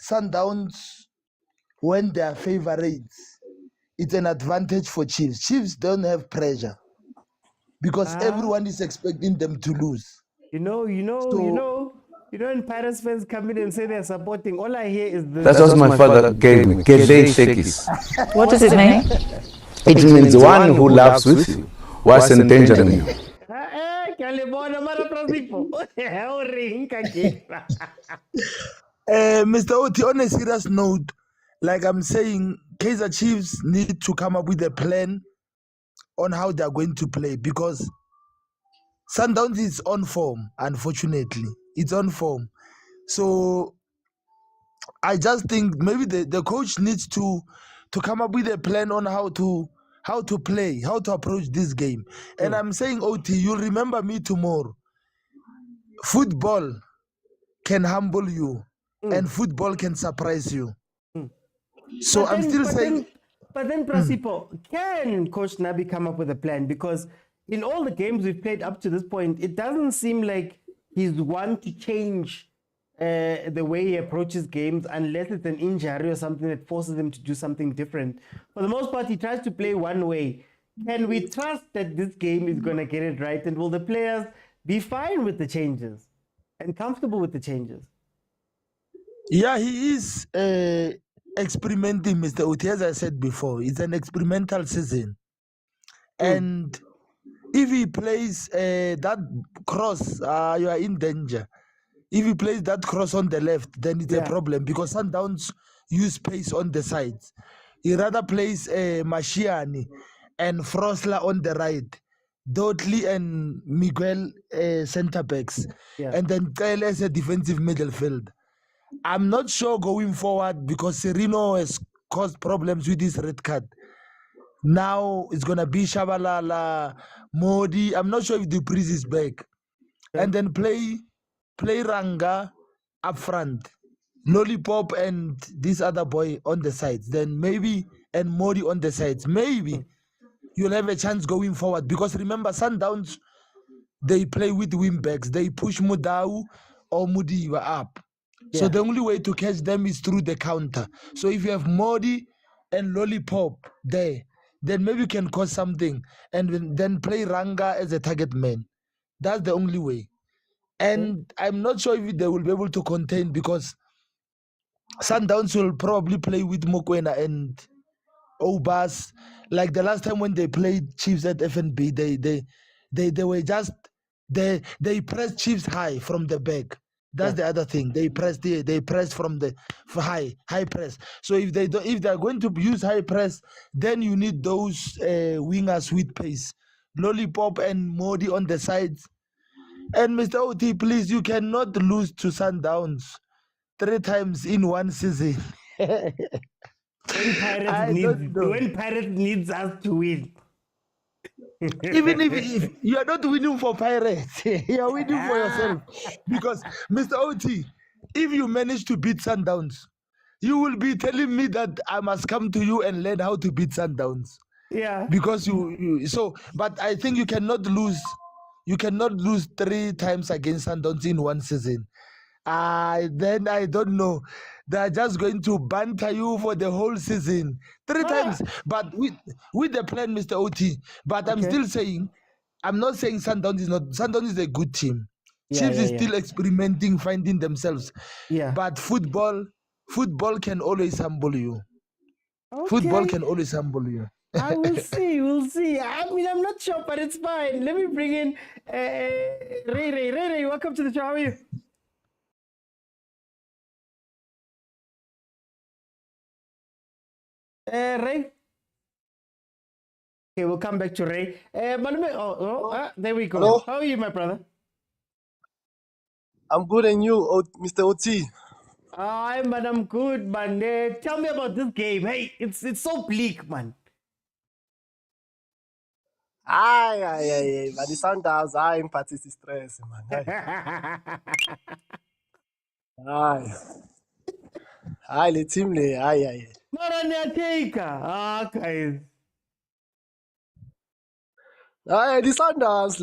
Sundowns when they are favorites, it's an advantage for Chiefs. Chiefs don't have pressure because everyone is expecting them to lose. You know, when Paris fans come in and say they're supporting, all I hear is That's what my father gave me. Kedei Shekis. What does it mean? It means one who laughs with you was endangering you. Mr. Oti, on a serious note, like I'm saying, Kaizer Chiefs need to come up with a plan on how they're going to play because Sundowns is on form, unfortunately. It's on form. So I just think maybe the coach needs to come up with a plan on how to play, how to approach this game. And I'm saying, OT, you'll remember me tomorrow. Football can humble you and football can surprise you. So But I'm then- still but saying... then- But then, Prasipo, can Coach Nabi come up with a plan? Because in all the games we've played up to this point, it doesn't seem like he's one to change the way he approaches games unless it's an injury or something that forces him to do something different. For the most part, he tries to play one way. Can we trust that this game is going to get it right? And will the players be fine with the changes and comfortable with the changes? Yeah, he is experimenting, Mr. Uti. As I said before, it's an experimental season. And if he plays that cross, you are in danger. If he plays that cross on the left, then it's a problem because Sundowns use pace on the sides. He rather plays Mashiani and Frosler on the right, Dudley and Miguel centre backs, and then Kyle as a defensive midfield. I'm not sure going forward because Serino has caused problems with his red card. Now it's gonna be Shabalala, Modi. I'm not sure if Dupreez is back, and then play Ranga up front, Lollipop and this other boy on the sides. Then maybe and Modi on the sides. Maybe you'll have a chance going forward because remember Sundowns, they play with wing backs. They push Mudau or Mudiwa up. So the only way to catch them is through the counter. So if you have Modi and Lollipop there, then maybe you can cause something and then play Ranga as a target man. That's the only way. And I'm not sure if they will be able to contain because Sundowns will probably play with Mokwena and Obas. Like the last time when they played Chiefs at FNB, they were just they pressed Chiefs high from the back. That's the other thing. They press from the high press. So if they're going to use high press, then you need those wingers with pace, Lollipop and Modi on the sides. And Mr. OT, please, you cannot lose to Sundowns 3 times in one season. When Pirates needs us to win. Even if you are not winning for Pirates, you are winning for yourself. Because, Mr. OT, if you manage to beat Sundowns, you will be telling me that I must come to you and learn how to beat Sundowns. Yeah. Because but I think you cannot lose. You cannot lose 3 times against Sundowns in one season. Then I don't know. They're just going to banter you for the whole season 3 times. But with the plan, Mr. OT. But I'm still saying, I'm not saying Sundowns is a good team. Chiefs is still experimenting, finding themselves. Yeah. But football can always humble you. Football can always humble you. We'll see. I mean, I'm not sure, but it's fine. Let me bring in Ray. Ray, welcome to the show. How are you? Ray? Okay, we'll come back to Ray. There we go. Hello? How are you, my brother? I'm good, and you, Mr. OT? I'm good, man. Tell me about this game. Hey, it's so bleak, man. Aye, but the Sundowns are in Patrice stress, man. Aye, the team, aye. Guys. Aye, the Sundowns,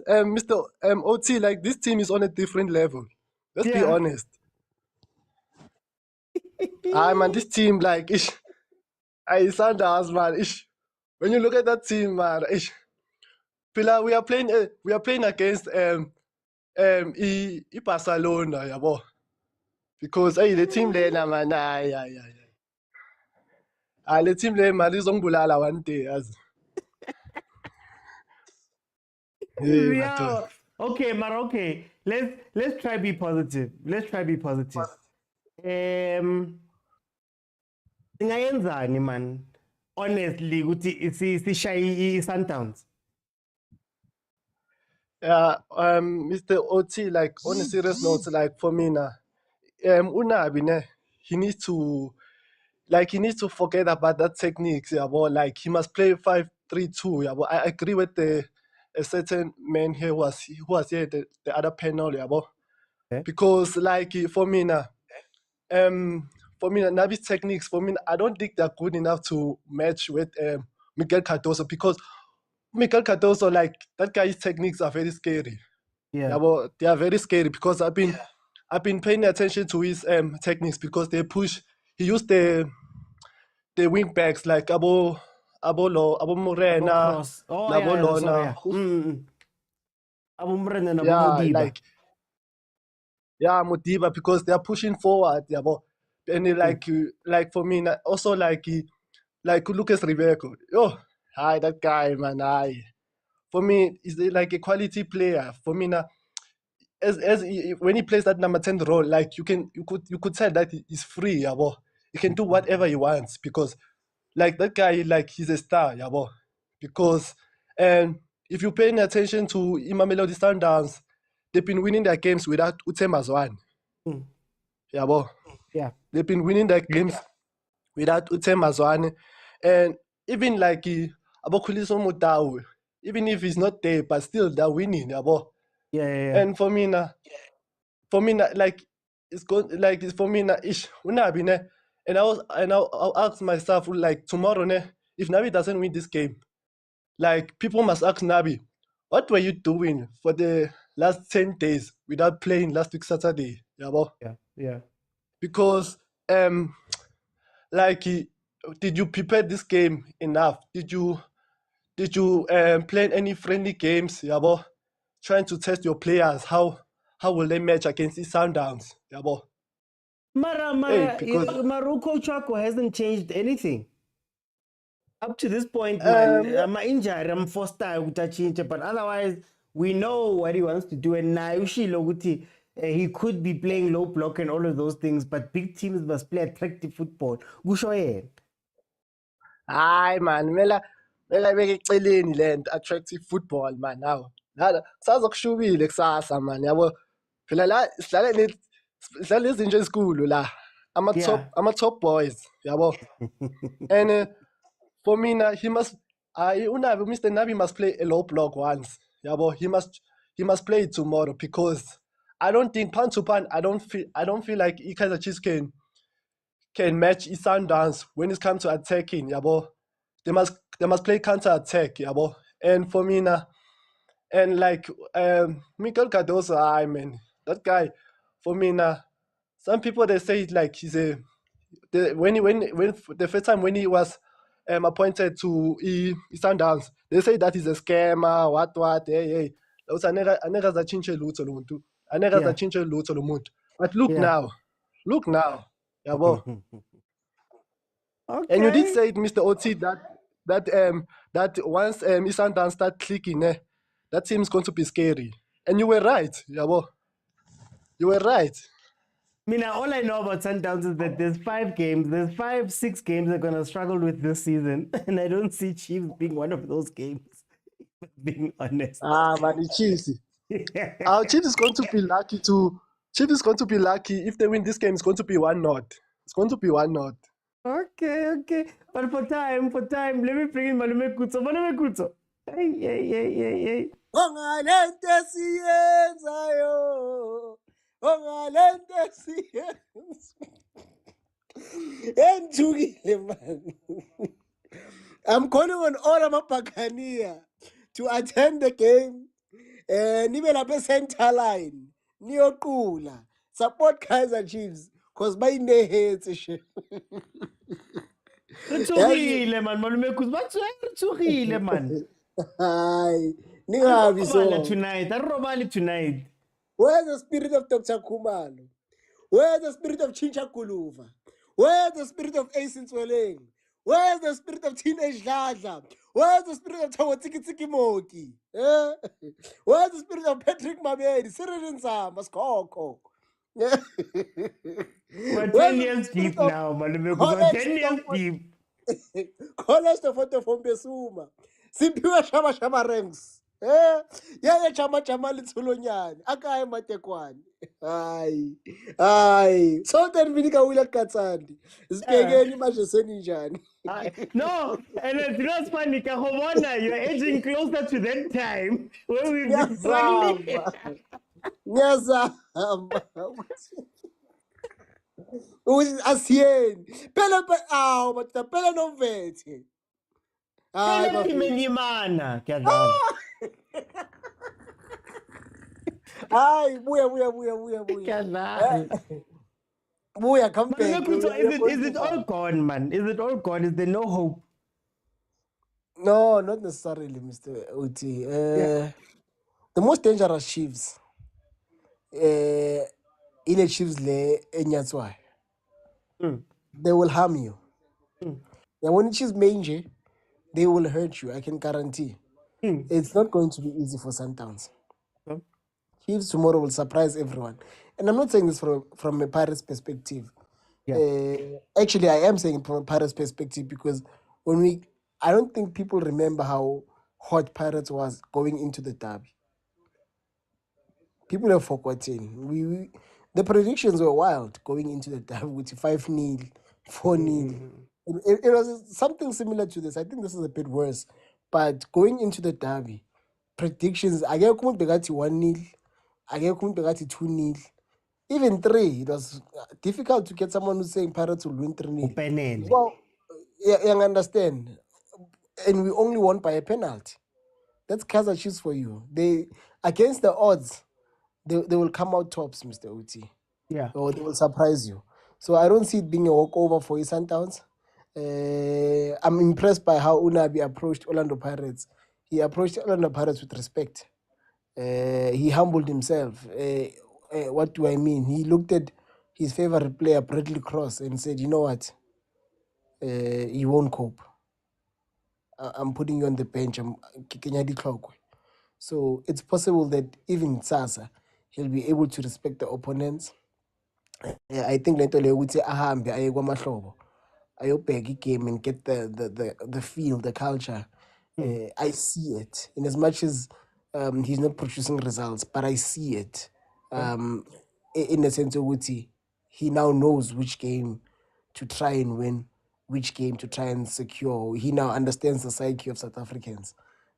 Mr. OT, like this team is on a different level. Let's be honest. Man, this team like I Sundowns, man. When you look at that team, man, Pila, we are playing against Barcelona, yabo. Because the team there, man, the team there, man, is ungulala one day as. Yeah. Okay, man. Okay. Let's try be positive. Let's try be positive. Ngayenzani man. Honestly, ukuthi sishaye Sundowns. Yeah, Mr. OT, like on a serious note, like for me now, Unabi, ne, he needs to forget about that techniques, yeah, but like he must play 5-3-2, yeah, but I agree with a certain man here who was here the other panel, yeah, but because like for me now, Nabi's techniques, for me, I don't think they're good enough to match with Miguel Cardoso, because Miguel Cardoso, like that guy's techniques are very scary. Yeah, but they are very scary because I've been paying attention to his techniques because they push. He used the wing backs like Abo Morena, Cross. Oh Nabo yeah, that's Lona. Abu Morena, Abu Yeah, Modiba. Modiba, because they are pushing forward. Yeah, but and they like for me also like Lucas Ribeco. Oh, hi, that guy, man. For me, is like a quality player. For me now, when he plays that number 10 role, like you could tell that he's free, yeah, but he can do whatever he wants because like that guy, like he's a star, yeah, but because if you're paying attention to Mamelodi Sundowns, they've been winning their games without Mazembe. Yeah, but they've been winning their games without Mazembe, and even like Abokuliso Motaung, even if he's not there, but still they're winning, yeah, but and for me now, like it's good, like it's for me now. Unabi ne, and I'll ask myself like tomorrow ne, if Nabi doesn't win this game, like people must ask Nabi, what were you doing for the last 10 days without playing last week Saturday? Yeah. Because like did you prepare this game enough? Did you play any friendly games? Trying to test your players, how will they match against the Sundowns? Maruko Chako hasn't changed anything. Up to this point, man, I'm injured, I'm forced to change, but otherwise, we know what he wants to do. And now, he could be playing low block and all of those things, but big teams must play attractive football. Hayi man, mela beke eceleni le attractive football man now. Kusazokushubile kusasa man, yabo. Phela la sidlala izinto ezinkulu la. Ama-top boys, yabo. And for me now, he must Mr. Nabi must play a low block once. Yabo. He must play it tomorrow because I don't think pan to pan, I don't feel like Kaizer Chiefs can match his Sundowns when it comes to attacking, yabo. They must play counter attack, yabo. And for me now, and like Miguel Cardoso, I mean that guy, for me now, some people they say like he's when the first time when he was appointed to Sundowns, they say that he's a scammer, what, hey. Those are never zachinche lutho lo muntu. Anega zachinche lutho lo muntu. But look now, yabo. Okay. And you did say it, Mr. OT, that once Sundowns start clicking, that team's going to be scary. And you were right, yabo. You were right. All I know about Sundowns is that there's 6 games they're going to struggle with this season. And I don't see Chiefs being one of those games, being honest. Man, the Chiefs. Our Chiefs is going to be lucky Chiefs is going to be lucky if they win this game. It's going to be 1-0. It's going to be 1-0. Okay. But for time, let me bring in Malume Kutso. Hey. Ongalente siyenzayo. Ongalente siyenzayo. Endukile man. I'm calling on all of my Buccaneers to attend the game. Nibe lapha center line. Niyoqula. Support Kaizer Chiefs. Because my heads shit. Ritsugile man, malume kuzi ritsugile man. Hi, ningabi so. Tonight, arobali tonight. Where's the spirit of Dr. Kumalo? Where's the spirit of Chincha Kuluva? Where's the spirit of Ace Swelling? Where's the spirit of Teenage Dladla? Where's the spirit of Tawatiki Tiki Moki? Eh? Where's the spirit of Patrick Mabedi? Cyril Nzamba, Skoko. Yeah. We're 10 years deep now, malume kuzi. We're 10 years deep. College the photo from Besuma. Simpiwa Shama Shama ranks. Eh? Yeah, chama chama litsulonyani. Akaye matekwani. Hayi. So then vinika wila katsandi. Sibekeni manje seninjani. No, and it's not funny, Kahomona, you're edging closer to that time where we've been struggling. Ngiyazama. Asiyeni. Phela phela nomvethe. Phela imenyimana, kuyadlala. Hayi, buya. Buya, come back. Is it all gone, man? Is it all gone? Is there no hope? No, not necessarily, Mr. Uti. The most dangerous Chiefs, ile Chiefs le enyatswa. They will harm you. And when Chiefs mange, they will hurt you. I can guarantee. It's not going to be easy for Sundowns. Chiefs tomorrow will surprise everyone. And I'm not saying this from a Pirates perspective. Actually, I am saying it from a Pirates perspective because I don't think people remember how hot Pirates was going into the derby. People have forgotten. The predictions were wild going into the derby with 5-0, 4-0. It was something similar to this. I think this is a bit worse. But going into the derby, predictions, I get 1-0. I get 2-0. Even 3, it was difficult to get someone who's saying Pirates will win 3-0. Well, you understand. And we only won by a penalty. That's Kaizer Chiefs for you. They, against the odds, they will come out tops, Mr. Uti. Yeah. Or they will surprise you. So I don't see it being a walkover for his Sundowns. I'm impressed by how Unabi approached Orlando Pirates. He approached Orlando Pirates with respect. He humbled himself. What do I mean? He looked at his favorite player, Bradley Cross, and said, you know what? You won't cope. I'm putting you on the bench. I'm kicking the clock. So it's possible that even Sasa, he'll be able to respect the opponents. I think Lentole would say, ahambe, ayekwa mahlobo. Ayobheka game and get the feel, the culture. I see it. In as much as he's not producing results, but I see it. In the sense of which he now knows which game to try and win, which game to try and secure. He now understands the psyche of South Africans.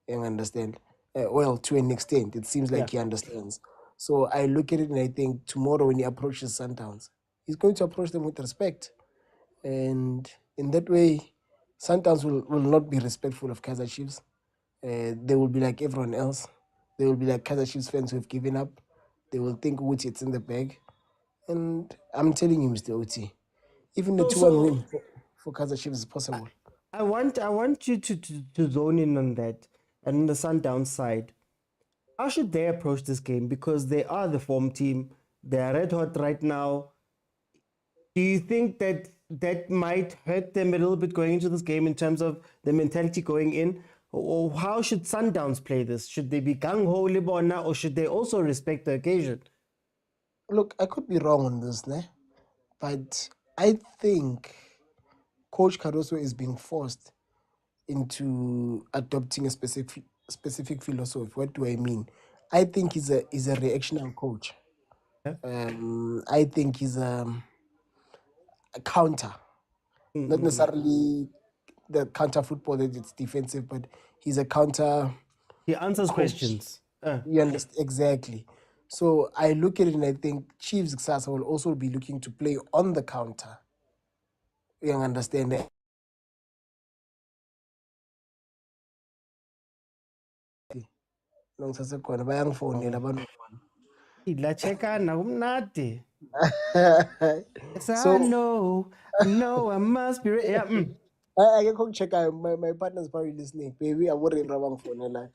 You understand? Well, to an extent, it seems like he understands. So I look at it and I think tomorrow when he approaches Sundowns, he's going to approach them with respect. And in that way, Sundowns will not be respectful of Kaizer Chiefs. They will be like everyone else. They will be like Kaizer Chiefs fans who have given up. They will think Uti it's in the bag. And I'm telling you, Mr. Uti, even the 2-1 win for Kaizer Chiefs is possible. I want you to zone in on that. And on the Sundowns side, how should they approach this game? Because they are the form team. They are red hot right now. Do you think that might hurt them a little bit going into this game in terms of the mentality going in? Or how should Sundowns play this? Should they be gung-ho libona or should they also respect the occasion? Look, I could be wrong on this, but I think Coach Caruso is being forced into adopting a specific philosophy. What do I mean? I think he's a reactional coach. I think he's a counter, not necessarily the counter football that it's defensive, but he's a counter. He answers questions. You understand exactly. So I look at it and I think Chiefs Xasa will also be looking to play on the counter. You understand that? La cheka na umnati. So I know, I must be ready. Yeah. I can check out my partner's probably listening. Baby, I worry wrong phone like.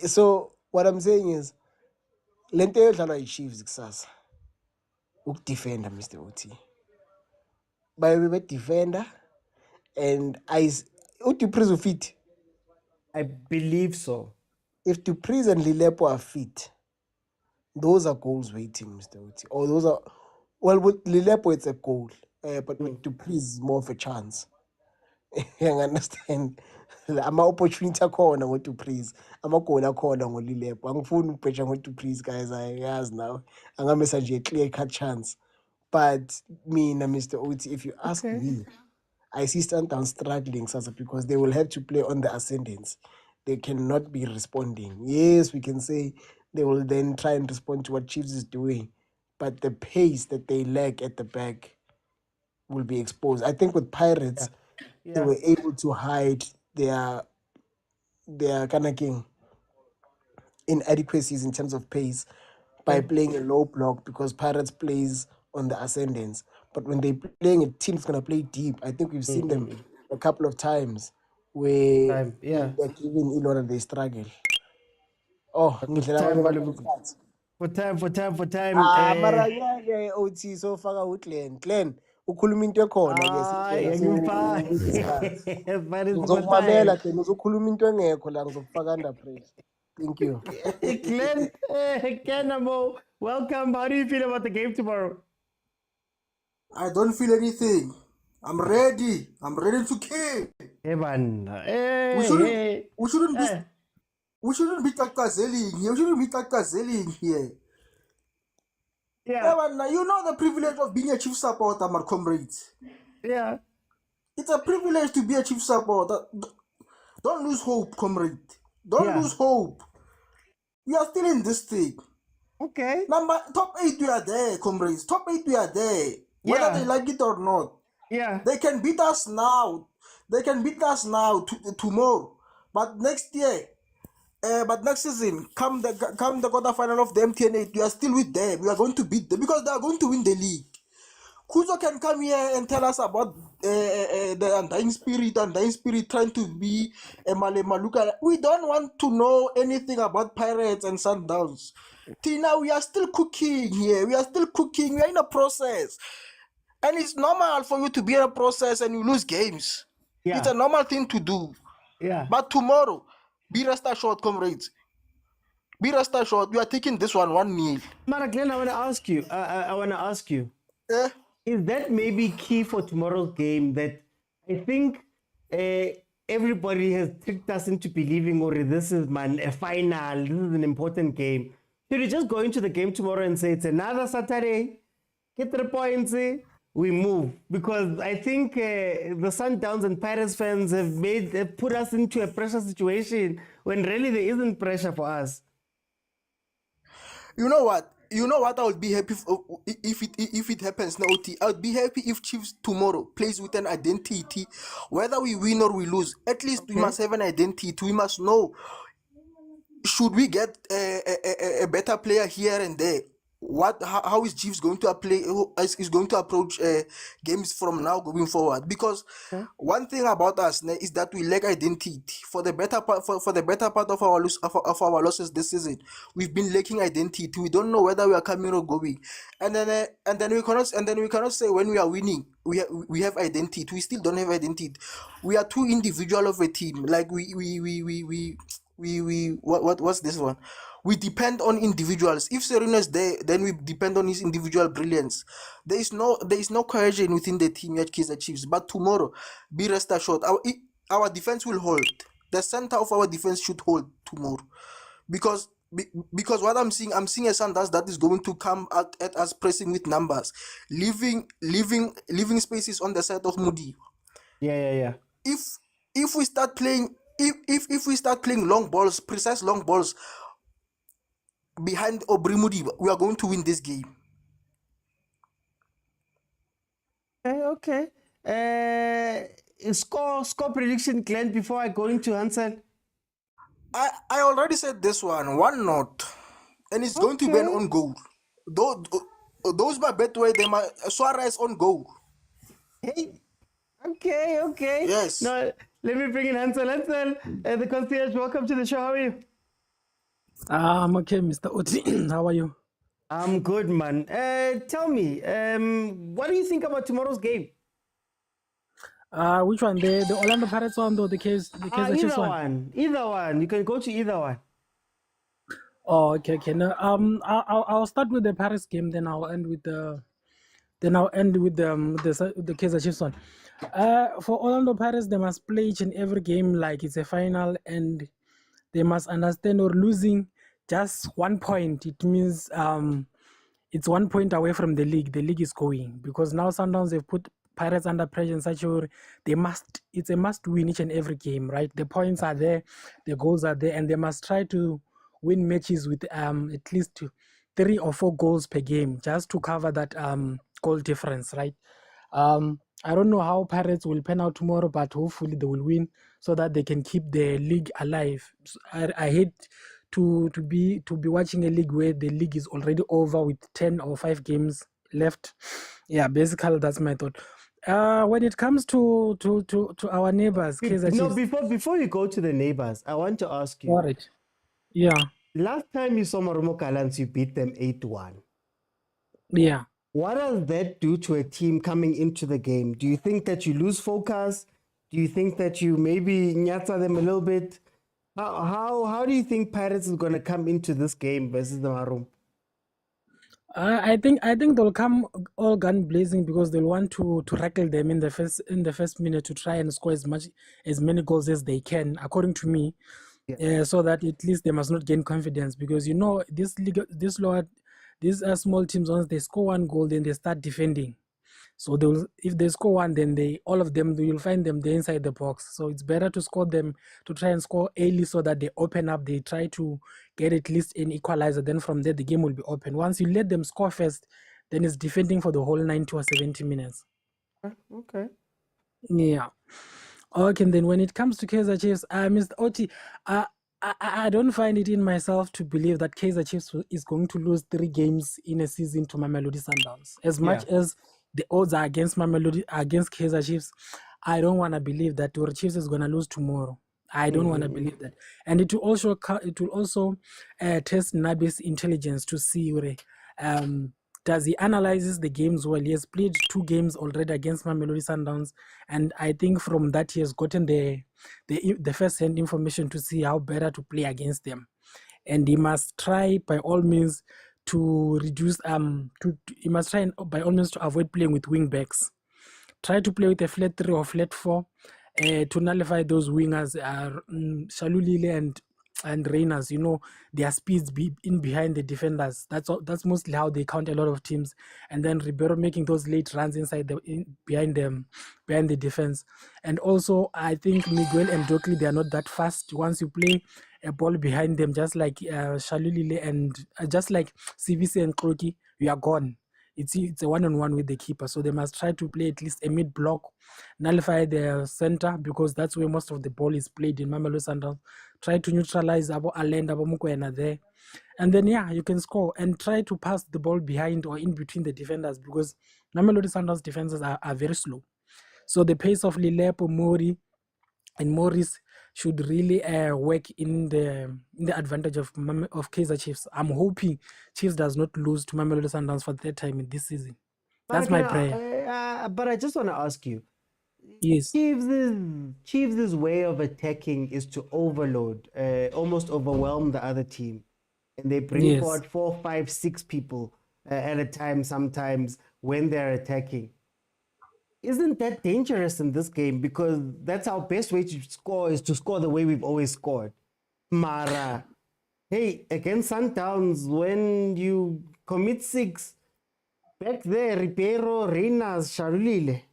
So what I'm saying is, lento yodlalwa yi-Chiefs kusasa ukudefenda Mr. OT. Bayobe defender and uDupreez ufit. I believe so. If Dupreez and Lilepo are fit, those are goals waiting, Mr. OT. Or those are with Lilepo it's a goal, but with Dupreez is more of a chance. You understand? Ama-opportunity akhona ngo-Dupreez, amagoli akhona ngo-Lilepo. Angifuni ukubheja ngo-Dupreez, guys. Ayazi now. Angamesa nje a clear-cut chance. But mina, Mr. OT, if you ask me, I see Sundowns struggling, Sasa, because they will have to play on the ascendance. They cannot be responding. Yes, we can say they will then try and respond to what Chiefs is doing, but the pace that they lack at the back will be exposed. I think with Pirates, they were able to hide their kind of king inadequacies in terms of pace by playing a low block because Pirates plays on the ascendance. But when they're playing a team that's going to play deep, I think we've seen them a couple of times where they're giving in order they struggle. Oh, for time. mara ngeke OT so faka uGlenn. Glenn, ukhuluma into ekhona ke ngizokumamela then uzokhuluma into engekho la ngizokufaka under pressure. Thank you. Glenn, Kenamo, welcome. How do you feel about the game tomorrow? I don't feel anything. I'm ready. I'm ready to kill. We shouldn't be takazeling here. We shouldn't be takazeling here. Yeah, man, you know the privilege of being a Chief supporter, my comrades. Yeah. It's a privilege to be a Chief supporter. Don't lose hope, comrade. Don't lose hope. We are still in this thing. Okay. Top 8 we are there, comrades. Top 8 we are there. Whether they like it or not. Yeah. They can beat us now. They can beat us now tomorrow. But next year, but next season, come the quarterfinal of the MTN8, we are still with them. We are going to beat them because they are going to win the league. Kuzo can come here and tell us about the undying spirit trying to be a Malemaluka. We don't want to know anything about Pirates and Sundowns. Tina, we are still cooking here. We are still cooking. We are in a process. And it's normal for you to be in a process and you lose games. Yeah. It's a normal thing to do. Yeah. But tomorrow, be rest assured, comrades. Be rest assured, you are taking this 1-0. Mara Glenn, I want to ask you. Is that maybe key for tomorrow's game? That I think everybody has tricked us into believing, or this is a final. This is an important game. Should we just go into the game tomorrow and say it's another Saturday? Get 3 points. We move, because I think the Sundowns and Pirates fans have put us into a pressure situation when really there isn't pressure for us. You know what? I would be happy if it happens now. I would be happy if Chiefs tomorrow plays with an identity, whether we win or we lose. At least we must have an identity. We must know, should we get a better player here and there? How is Chiefs going to play? Is going to approach games from now going forward? Because one thing about us is that we lack identity. For the better part of our losses this season, we've been lacking identity. We don't know whether we are coming or going, and then we cannot say when we are winning we have identity. We still don't have identity. We are too individual of a team. Like what's this one? We depend on individuals. If Sereno is there, then we depend on his individual brilliance. There is no cohesion within the team at Kaizer Chiefs. But tomorrow, be rest assured, our defense will hold. The center of our defense should hold tomorrow, because what I'm seeing a Sundowns that is going to come at us pressing with numbers, leaving spaces on the side of Moody. Yeah. If we start playing, if we start playing long balls, precise long balls behind Obrimudi, we are going to win this game. Okay. Score prediction, Glenn, before I go into Hansen. I already said this one not, and it's going to be an on goal. Those by Betway, they might Suarez on goal. Hey, okay. Yes. Now let me bring in Hansel. Hansel, the concierge. Welcome to the show. How are you? I'm okay, Mr. Oti. How are you? I'm good, man. Tell me, what do you think about tomorrow's game? Which one? The Orlando Pirates one or the Kaizer Chiefs one? Either one. You can go to either one. Oh, okay. No, I'll start with the Paris game, then I'll end with the Kaizer Chiefs one. For Orlando Pirates, they must play each and every game like it's a final, and they must understand or losing just 1 point. It means it's 1 point away from the league. The league is going because now Sundowns have put Pirates under pressure in such a way it's a must win each and every game, right? The points are there, the goals are there, and they must try to win matches with at least 3 or 4 goals per game just to cover that goal difference, right? I don't know how Pirates will pan out tomorrow, but hopefully they will win so that they can keep the league alive. I hate to be watching a league where the league is already over with 10 or 5 games left. Yeah, basically that's my thought. When it comes to our neighbors, Kaizer Chiefs. Before you go to the neighbors, I want to ask you. All right. Yeah. Last time you saw Marumo Gallants, you beat them 8-1. Yeah. What does that do to a team coming into the game? Do you think that you lose focus? Do you think that you maybe nyatsa them a little bit? How do you think Pirates is going to come into this game versus the Maroon? I think they'll come all gun blazing because they'll want to tackle them in the first minute to try and score as many goals as they can, according to me. Yeah. So that at least they must not gain confidence, because these small teams, once they score 1 goal, then they start defending. So if they score 1, then you'll find them there inside the box. So it's better to try and score early so that they open up. They try to get at least an equalizer. Then from there, the game will be open. Once you let them score first, then it's defending for the whole 90 or 70 minutes. Okay. Yeah. Okay, and then when it comes to Kaizer Chiefs, Mr. Oti, I don't find it in myself to believe that Kaizer Chiefs is going to lose 3 games in a season to Mamelodi Sundowns. As much as the odds are against Kaizer Chiefs, I don't want to believe that the Chiefs is going to lose tomorrow. I don't want to believe that. And it will also test Nabi's intelligence to see does he analyzes the games well. He has played 2 games already against Mamelodi Sundowns, and I think from that he has gotten the first-hand information to see how better to play against them. And he must try by all means to reduce by all means to avoid playing with wing backs. Try to play with a flat 3 or flat 4 to nullify those wingers, Shalulile and Reyners. Their speeds in behind the defenders. That's mostly how they count a lot of teams. And then Ribeiro making those late runs behind the defense. And also, I think Miguel and Dokli, they are not that fast. Once you play a ball behind them, just like Shalulile and just like CVC and Kroki, you are gone. It's a one-on-one with the keeper. So they must try to play at least a mid-block, nullify the center, because that's where most of the ball is played in Mamelodi Sundowns. Try to neutralize Alenda, Mokwena there. And then, you can score. And try to pass the ball behind or in between the defenders, because Mamelodi Sundowns defenders are very slow. So the pace of Lilepo, Mori, and Morris should really work in the advantage of Kaizer Chiefs. I'm hoping Chiefs does not lose to Mamelodi Sundowns for the 3rd time in this season. That's my prayer. But I just want to ask you. Yes. Chiefs' way of attacking is to overload, almost overwhelm the other team. And they bring forward 4, 5, 6 people at a time sometimes when they're attacking. Isn't that dangerous in this game? Because that's our best way to score, is to score the way we've always scored. Mara, hey, against Sundowns, when you commit 6, back there, Ribeiro, Reyners, Sharulile.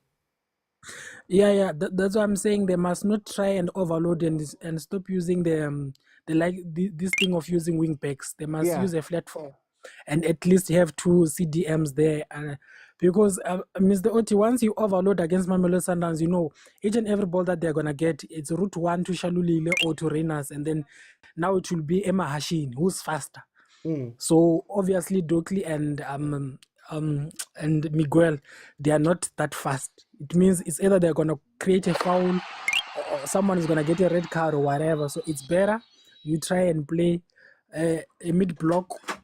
Yeah, that's what I'm saying. They must not try and overload and stop using this thing of using wing backs. They must use a flat 4 and at least have 2 CDMs there, Because Mr. Oti, once you overload against Mamelodi Sundowns, you know each and every ball that they're gonna get, it's route 1 to Shalulile or to Renas, and then now it will be Emma Hashin, who's faster. So obviously Dokli and Miguel, they are not that fast. It means it's either they're gonna create a foul or someone is gonna get a red card or whatever. So it's better you try and play a mid block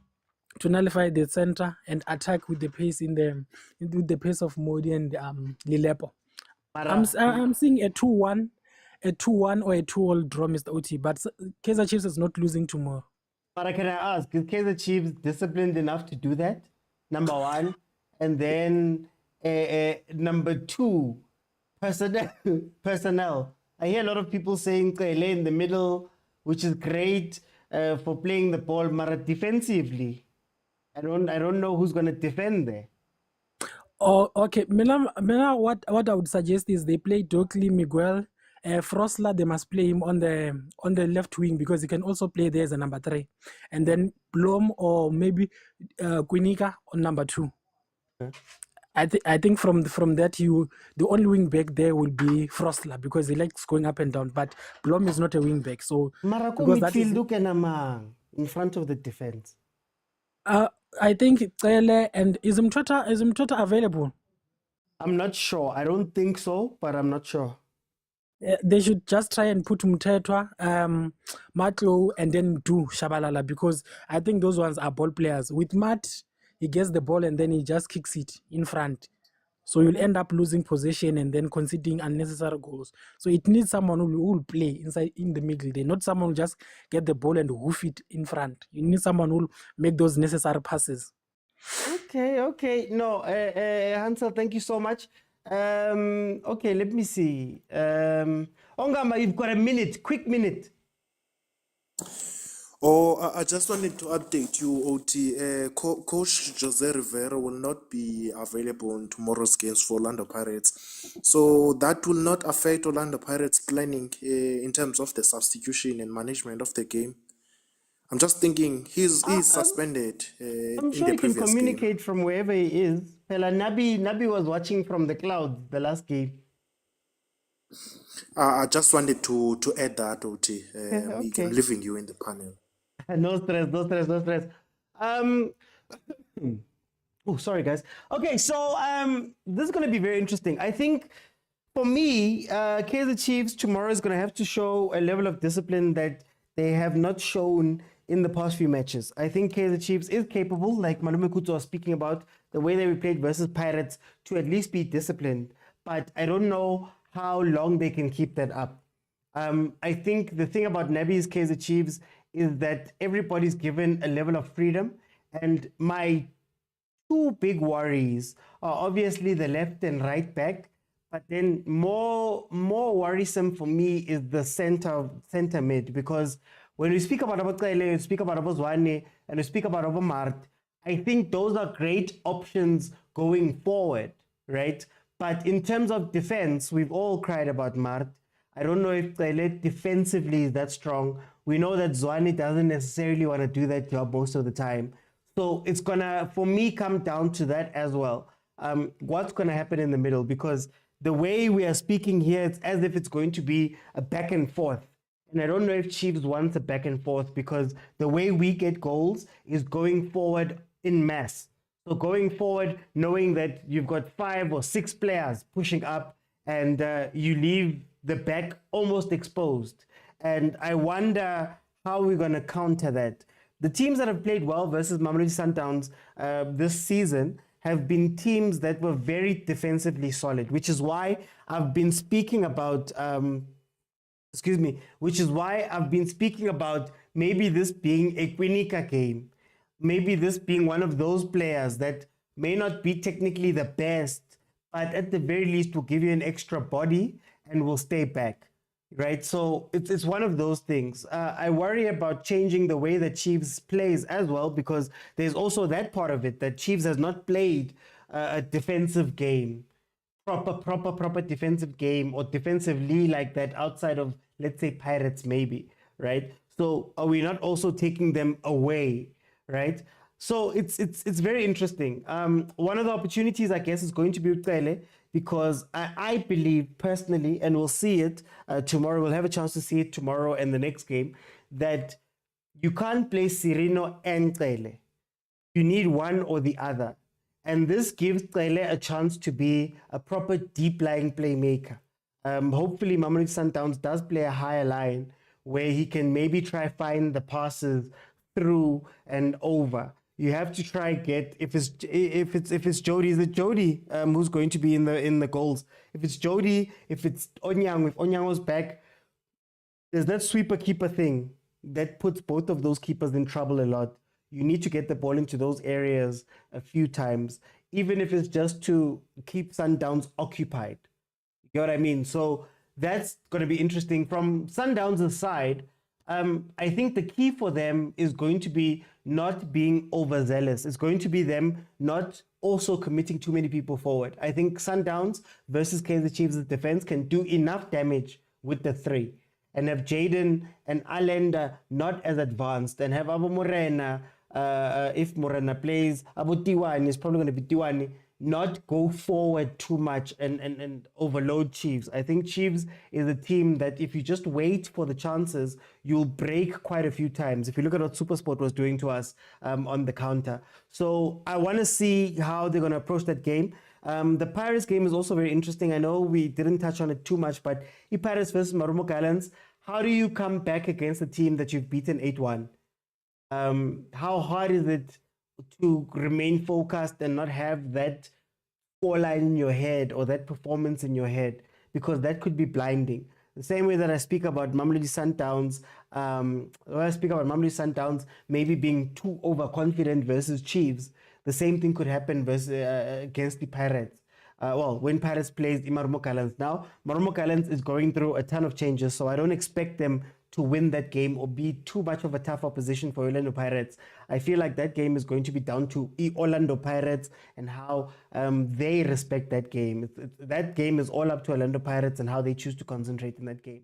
to nullify the center and attack with the pace with the pace of Modi and Lilepo. I'm seeing a 2-1, or a 2-all draw, Mr. Oti. But Kaizer Chiefs is not losing tomorrow. But can I ask, is Kaizer Chiefs disciplined enough to do that? Number one, and then number two, personnel. I hear a lot of people saying Kele in the middle, which is great for playing the ball, but defensively, I don't know who's going to defend there. Oh, okay. Mina, what I would suggest is they play Dokli, Miguel, Frosla. They must play him on the left wing because he can also play there as a number 3, and then Blom or maybe Quinika on number 2. Okay. I think from that the only wing back there will be Frosla because he likes going up and down. But Blom is not a wing back, so Marako because that is midfield in front of the defense. I think Tsele and is Mtota available? I'm not sure. I don't think so, but I'm not sure. They should just try and put Mtetwa, Matlo, and then do Shabalala because I think those ones are ball players. With Matt, he gets the ball and then he just kicks it in front. So you'll end up losing possession and then conceding unnecessary goals. So it needs someone who will play inside in the middle there, not someone who just get the ball and hoof it in front. You need someone who will make those necessary passes. Okay. No, Hansel, thank you so much. Okay, let me see. Ongama, you've got a minute, quick minute. I just wanted to update you, OT. Coach Jose Rivera will not be available in tomorrow's games for Orlando Pirates. So that will not affect Orlando Pirates' planning in terms of the substitution and management of the game. I'm just thinking he's suspended I'm sure he can communicate from wherever he is. Pela Nabi was watching from the clouds the last game. I just wanted to add that, OT. Okay. I'm leaving you in the panel. No stress. Oh, sorry, guys. Okay, so this is going to be very interesting. I think for me, Kaizer Chiefs tomorrow is going to have to show a level of discipline that they have not shown in the past few matches. I think Kaizer Chiefs is capable, like Malume Kuto was speaking about, the way they played versus Pirates, to at least be disciplined. But I don't know how long they can keep that up. I think the thing about Nabi's Kaizer Chiefs is that everybody's given a level of freedom. And my two big worries are obviously the left and right back. But then more worrisome for me is the center mid, because when we speak about Abakele, we speak about Abozwane, and we speak about Abomart, I think those are great options going forward, right? But in terms of defense, we've all cried about Mart. I don't know if Kele defensively is that strong. We know that Zwane doesn't necessarily want to do that job most of the time. So it's going to, for me, come down to that as well. What's going to happen in the middle? Because the way we are speaking here, it's as if it's going to be a back and forth. And I don't know if Chiefs wants a back and forth, because the way we get goals is going forward in mass. So going forward, knowing that you've got 5 or 6 players pushing up and you leave the back almost exposed. And I wonder how we're going to counter that. The teams that have played well versus Mamelodi Sundowns this season have been teams that were very defensively solid, which is why I've been speaking about maybe this being a Quinika game, maybe this being one of those players that may not be technically the best, but at the very least will give you an extra body and will stay back, right? So it's one of those things. I worry about changing the way that Chiefs plays as well, because there's also that part of it, that Chiefs has not played a defensive game, proper defensive game, or defensively like that outside of, let's say, Pirates maybe, right? So are we not also taking them away, right? So it's very interesting. One of the opportunities, I guess, is going to be Ucele, because I believe personally, and we'll see it tomorrow, we'll have a chance to see it tomorrow and the next game, that you can't play Sirino and Cele. You need one or the other. And this gives Cele a chance to be a proper deep-lying playmaker. Hopefully, Mamelodi Sundowns does play a higher line where he can maybe try find the passes through and over. You have to try get, if it's Jody, is it Jody who's going to be in the goals? If it's Jody, if it's Onyang, if Onyang was back, there's that sweeper keeper thing that puts both of those keepers in trouble a lot. You need to get the ball into those areas a few times, even if it's just to keep Sundowns occupied. You get what I mean? So that's going to be interesting. From Sundowns' side, I think the key for them is going to be not being overzealous. It's going to be them not also committing too many people forward. I think Sundowns versus Kaizer Chiefs' defense can do enough damage with the three, and have Jaden and Allender not as advanced, and have Abu Morena, if Morena plays, Abu Tiwani is probably going to be Tiwani, not go forward too much and overload Chiefs. I think Chiefs is a team that if you just wait for the chances, you'll break quite a few times. If you look at what Supersport was doing to us on the counter. So I want to see how they're going to approach that game. The Pirates game is also very interesting. I know we didn't touch on it too much, but Pirates versus Marumo Gallants, how do you come back against a team that you've beaten 8-1? How hard is it to remain focused and not have that scoreline in your head or that performance in your head? Because that could be blinding. The same way that I speak about Mamelodi Sundowns, maybe being too overconfident versus Chiefs, the same thing could happen against the Pirates. When Pirates plays Marumo Gallants. Now, Marumo Gallants is going through a ton of changes, so I don't expect them to win that game or be too much of a tough opposition for Orlando Pirates. I feel like that game is going to be down to Orlando Pirates and how they respect that game. That game is all up to Orlando Pirates and how they choose to concentrate in that game.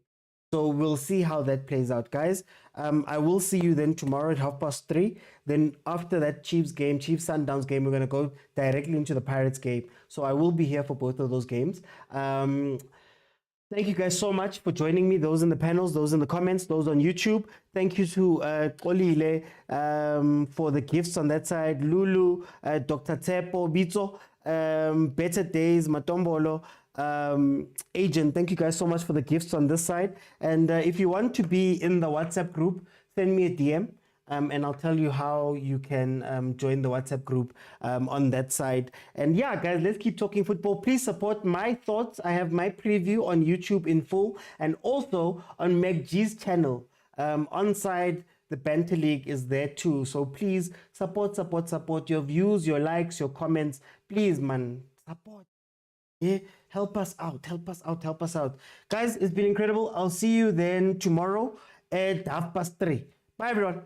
So we'll see how that plays out, guys. I will see you then tomorrow at 3:30. Then after that Chiefs Sundowns game, we're going to go directly into the Pirates game. So I will be here for both of those games. Thank you guys so much for joining me. Those in the panels, those in the comments, those on YouTube. Thank you to Kolile for the gifts on that side. Lulu, Dr. Tsepo, Bitso, Better Days, Matombolo, Agent. Thank you guys so much for the gifts on this side. And if you want to be in the WhatsApp group, send me a DM. And I'll tell you how you can join the WhatsApp group on that side. And yeah, guys, let's keep talking football. Please support my thoughts. I have my preview on YouTube in full and also on Meg G's channel. Onside, the Banter League is there too. So please support your views, your likes, your comments. Please, man, support. Yeah, help us out. Guys, it's been incredible. I'll see you then tomorrow at 3:30. Bye, everyone.